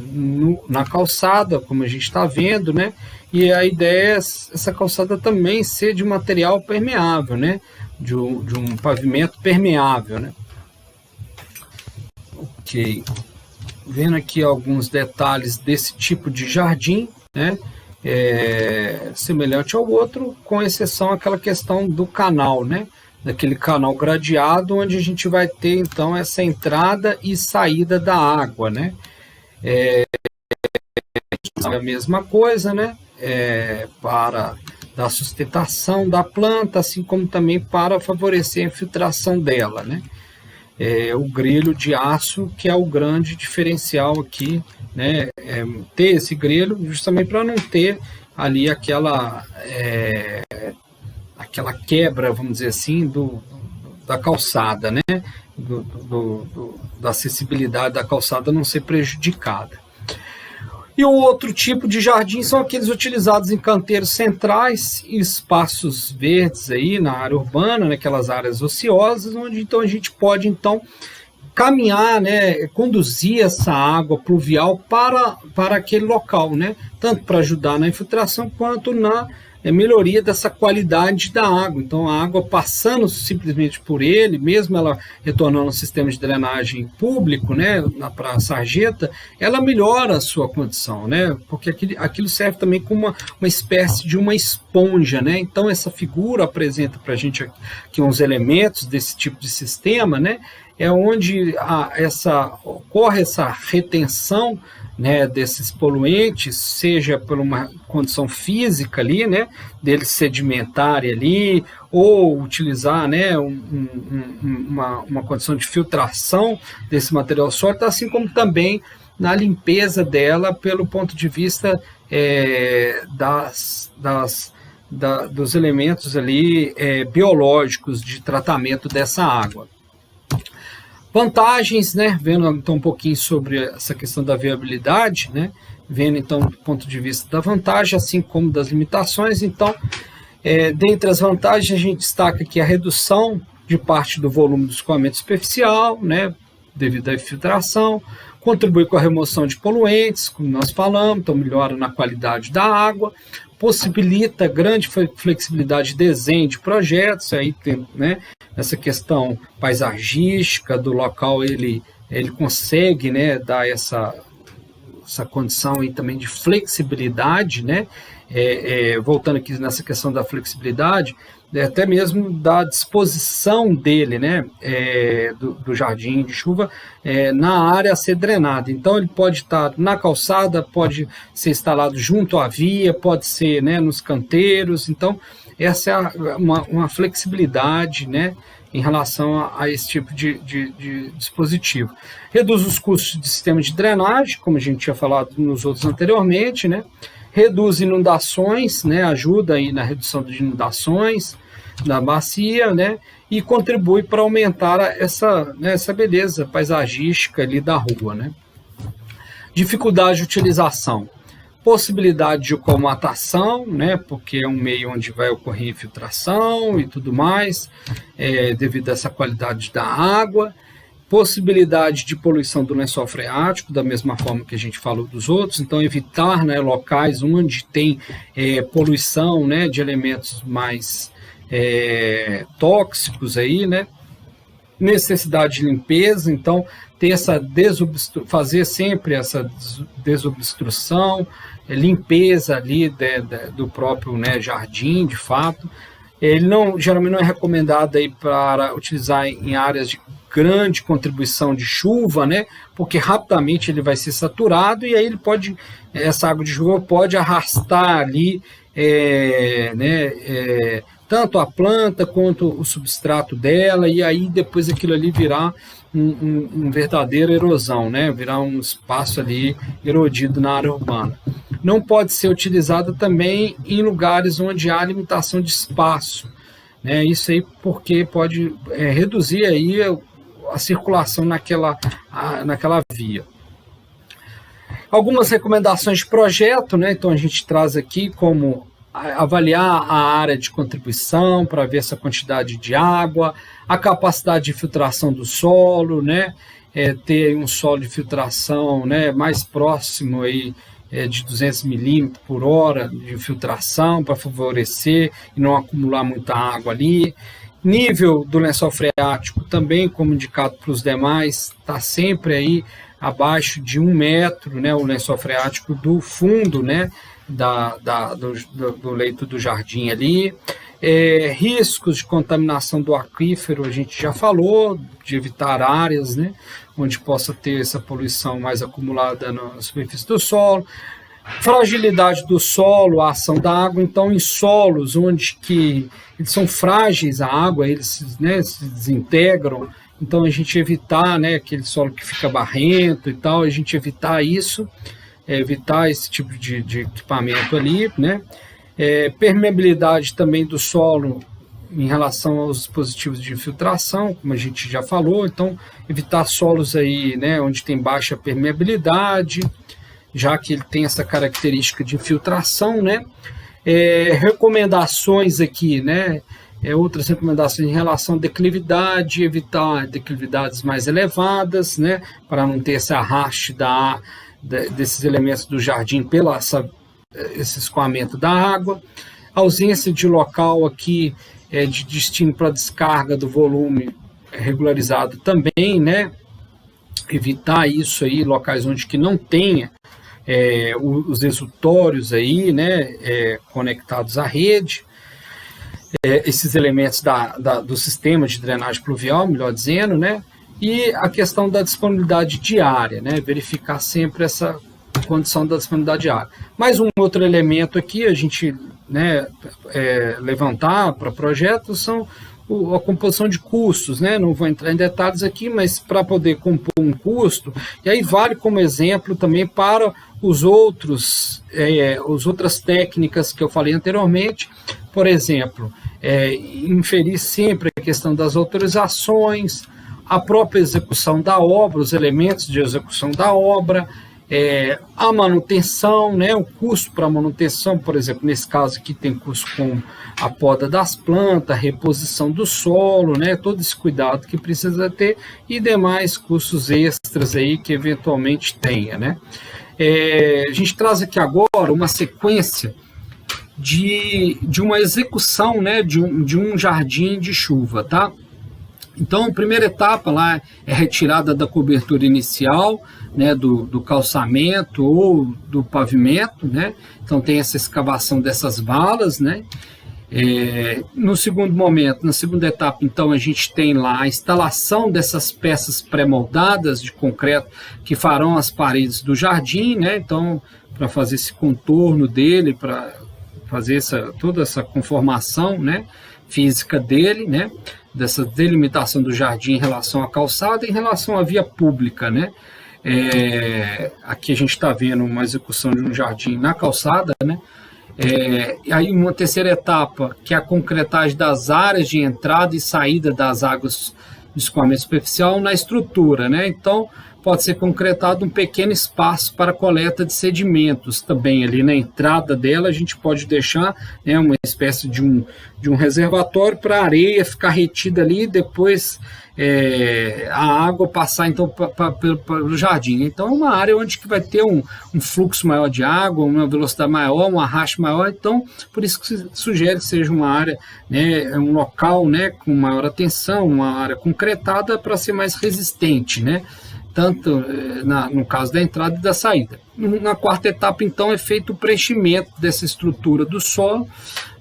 na calçada, como a gente está vendo, né? E a ideia é essa calçada também ser de material permeável, né? De um pavimento permeável, né? Ok, vendo aqui alguns detalhes desse tipo de jardim, né, semelhante ao outro, com exceção àquela questão do canal, né, daquele canal gradeado, onde a gente vai ter então essa entrada e saída da água, né, a mesma coisa, né, para dar sustentação da planta, assim como também para favorecer a infiltração dela, né. O grelho de aço, que é o grande diferencial aqui, né? Ter esse grelho justamente para não ter ali aquela quebra, vamos dizer assim, da calçada, né? Da acessibilidade da calçada não ser prejudicada. E o outro tipo de jardim são aqueles utilizados em canteiros centrais e espaços verdes aí na área urbana, naquelas áreas ociosas, onde então a gente pode então caminhar, né, conduzir essa água pluvial para aquele local, né, tanto para ajudar na infiltração quanto na melhoria dessa qualidade da água. Então a água passando simplesmente por ele, mesmo ela retornando ao sistema de drenagem público, né, para a sarjeta, ela melhora a sua condição, né, porque aquilo serve também como uma espécie de uma esponja, né. Então essa figura apresenta para a gente aqui uns elementos desse tipo de sistema, né, onde ocorre essa retenção né, desses poluentes, seja por uma condição física ali, né, deles sedimentarem ali, ou utilizar, né, uma condição de filtração desse material sólido, assim como também na limpeza dela pelo ponto de vista dos elementos ali biológicos de tratamento dessa água. Vantagens, né, vendo então um pouquinho sobre essa questão da viabilidade, né, vendo então do ponto de vista da vantagem, assim como das limitações. Então, dentre as vantagens, a gente destaca aqui a redução de parte do volume do escoamento superficial, né, devido à infiltração, contribui com a remoção de poluentes, como nós falamos, então melhora na qualidade da água, possibilita grande flexibilidade de desenho de projetos, aí tem, né, essa questão paisagística do local, ele consegue, né, dar essa condição aí também de flexibilidade, né, voltando aqui nessa questão da flexibilidade, até mesmo da disposição dele, né, do jardim de chuva na área a ser drenada. Então ele pode estar na calçada, pode ser instalado junto à via, pode ser, né, nos canteiros. Então essa é uma flexibilidade, né, em relação a esse tipo de dispositivo. Reduz os custos de sistema de drenagem, como a gente tinha falado nos outros anteriormente, né? Reduz inundações, né? Ajuda aí na redução de inundações da bacia, né? E contribui para aumentar essa beleza paisagística ali da rua, né? Dificuldade de utilização. Possibilidade de colmatação, né, porque é um meio onde vai ocorrer infiltração e tudo mais, devido a essa qualidade da água. Possibilidade de poluição do lençol freático, da mesma forma que a gente falou dos outros, então evitar, né, locais onde tem poluição, né, de elementos mais tóxicos aí, né. Necessidade de limpeza, então ter fazer sempre essa desobstrução, limpeza ali do próprio, né, jardim, de fato. Ele geralmente não é recomendado aí para utilizar em áreas de grande contribuição de chuva, né, porque rapidamente ele vai ser saturado e aí essa água de chuva pode arrastar ali, tanto a planta quanto o substrato dela, e aí depois aquilo ali virar um verdadeira erosão, né? Virar um espaço ali erodido na área urbana. Não pode ser utilizada também em lugares onde há limitação de espaço, né? Isso aí porque pode reduzir aí a circulação naquela via. Algumas recomendações de projeto, né? Então a gente traz aqui como avaliar a área de contribuição para ver essa quantidade de água, a capacidade de filtração do solo, né? Ter um solo de filtração, né, mais próximo aí, de 200 milímetros por hora de filtração para favorecer e não acumular muita água ali. Nível do lençol freático também, como indicado para os demais, está sempre aí abaixo de 1 metro, né, o lençol freático do fundo, né, do leito do jardim ali. Riscos de contaminação do aquífero, a gente já falou, de evitar áreas, né, onde possa ter essa poluição mais acumulada na superfície do solo. Fragilidade do solo, a ação da água, então em solos onde que eles são frágeis, a água, eles, né, se desintegram, então a gente evitar, né, aquele solo que fica barrento e tal, a gente evitar isso, evitar esse tipo de equipamento ali, né. Permeabilidade também do solo em relação aos dispositivos de infiltração, como a gente já falou, então evitar solos aí, né, onde tem baixa permeabilidade, já que ele tem essa característica de infiltração, né. Recomendações aqui, né, outras recomendações em relação à declividade, evitar declividades mais elevadas, né, para não ter esse arraste desses elementos do jardim pelo esse escoamento da água. Ausência de local aqui de destino para descarga do volume regularizado também, né, evitar isso aí, locais onde que não tenha os exutórios aí, né, conectados à rede, esses elementos do sistema de drenagem pluvial, melhor dizendo, né, e a questão da disponibilidade diária, né, verificar sempre essa condição da disponibilidade de água. Mais um outro elemento aqui, a gente, né, levantar para projetos são a composição de custos, né? Não vou entrar em detalhes aqui, mas para poder compor um custo, e aí vale como exemplo também para as outras técnicas que eu falei anteriormente, por exemplo, inferir sempre a questão das autorizações, a própria execução da obra, os elementos de execução da obra, a manutenção, né, o custo para manutenção, por exemplo, nesse caso aqui tem custo com a poda das plantas, reposição do solo, né, todo esse cuidado que precisa ter e demais custos extras aí que eventualmente tenha, né. A gente traz aqui agora uma sequência de uma execução, né, de um jardim de chuva, tá? Então, a primeira etapa lá é retirada da cobertura inicial, né, do calçamento ou do pavimento, né? Então tem essa escavação dessas valas, né? No segundo momento, na segunda etapa, então a gente tem lá a instalação dessas peças pré-moldadas de concreto que farão as paredes do jardim, né? Então, para fazer esse contorno dele, para fazer toda essa conformação, né, física dele, né? Dessa delimitação do jardim em relação à calçada e em relação à via pública, né? Aqui a gente está vendo uma execução de um jardim na calçada, né? E aí uma terceira etapa, que é a concretagem das áreas de entrada e saída das águas de escoamento superficial na estrutura, né? Então, pode ser concretado um pequeno espaço para coleta de sedimentos também. Ali na entrada dela a gente pode deixar, né, uma espécie de um reservatório para a areia ficar retida ali e depois a água passar então para o jardim. Então é uma área onde que vai ter um fluxo maior de água, uma velocidade maior, um arraste maior. Então por isso que se sugere que seja uma área, né, um local, né, com maior atenção, uma área concretada para ser mais resistente, né? Tanto no caso da entrada e da saída. Na quarta etapa, então, é feito o preenchimento dessa estrutura do solo,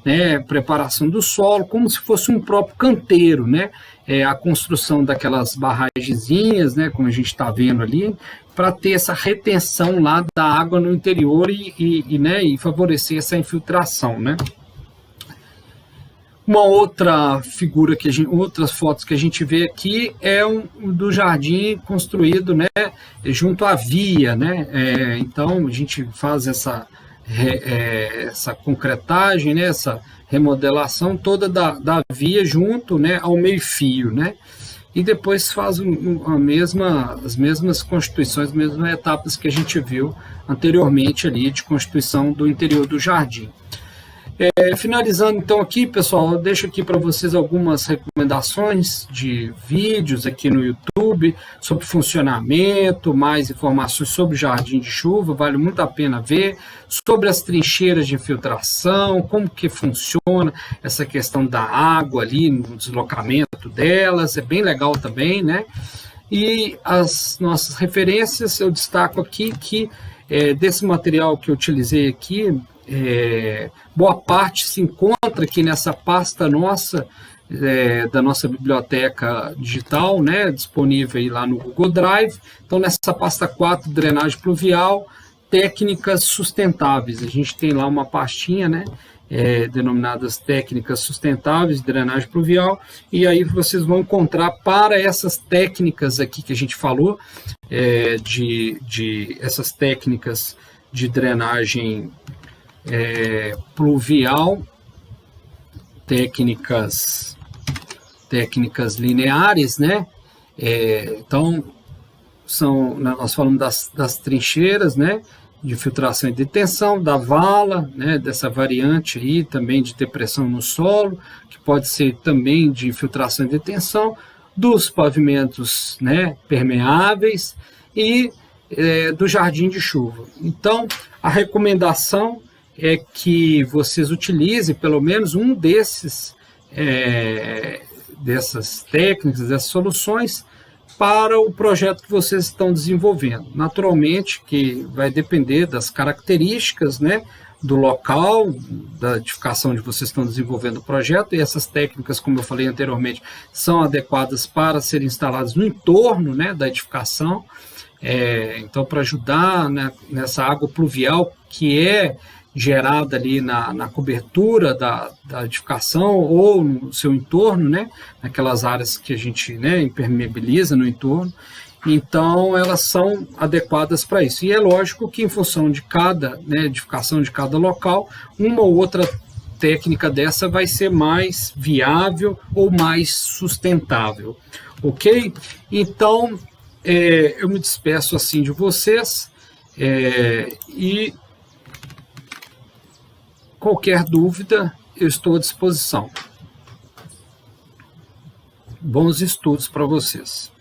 né, preparação do solo, como se fosse um próprio canteiro, né, a construção daquelas barragenzinhas, né, como a gente está vendo ali, para ter essa retenção lá da água no interior e favorecer essa infiltração, né. Uma outra figura, outras fotos que a gente vê aqui é do jardim construído, né, junto à via, né? Então a gente faz essa concretagem, né, essa remodelação toda da via junto, né, ao meio-fio, né? E depois faz as mesmas constituições, as mesmas etapas que a gente viu anteriormente ali de constituição do interior do jardim. Finalizando então aqui, pessoal, eu deixo aqui para vocês algumas recomendações de vídeos aqui no YouTube sobre funcionamento, mais informações sobre jardim de chuva, vale muito a pena ver, sobre as trincheiras de infiltração, como que funciona essa questão da água ali, no deslocamento delas, é bem legal também, né? E as nossas referências, eu destaco aqui que desse material que eu utilizei aqui, boa parte se encontra aqui nessa pasta nossa, da nossa biblioteca digital, né, disponível aí lá no Google Drive. Então, nessa pasta 4, drenagem pluvial, técnicas sustentáveis, a gente tem lá uma pastinha, né, denominadas técnicas sustentáveis de drenagem pluvial, e aí vocês vão encontrar para essas técnicas aqui que a gente falou, essas técnicas de drenagem pluvial, técnicas lineares, né? Então, nós falamos das trincheiras, né, de filtração e detenção, da vala, né, dessa variante aí também de depressão no solo, que pode ser também de filtração e detenção, dos pavimentos, né, permeáveis e do jardim de chuva. Então, a recomendação é que vocês utilizem pelo menos um dessas técnicas, dessas soluções para o projeto que vocês estão desenvolvendo. Naturalmente que vai depender das características, né, do local, da edificação onde vocês estão desenvolvendo o projeto, e essas técnicas, como eu falei anteriormente, são adequadas para serem instaladas no entorno, né, da edificação, Então, para ajudar, né, nessa água pluvial que é gerada ali na cobertura da edificação ou no seu entorno, né, naquelas áreas que a gente, né, impermeabiliza no entorno. Então, elas são adequadas para isso. E é lógico que, em função de cada, né, edificação de cada local, uma ou outra técnica dessa vai ser mais viável ou mais sustentável. Ok? Então, eu me despeço assim de vocês e qualquer dúvida eu estou à disposição. Bons estudos para vocês.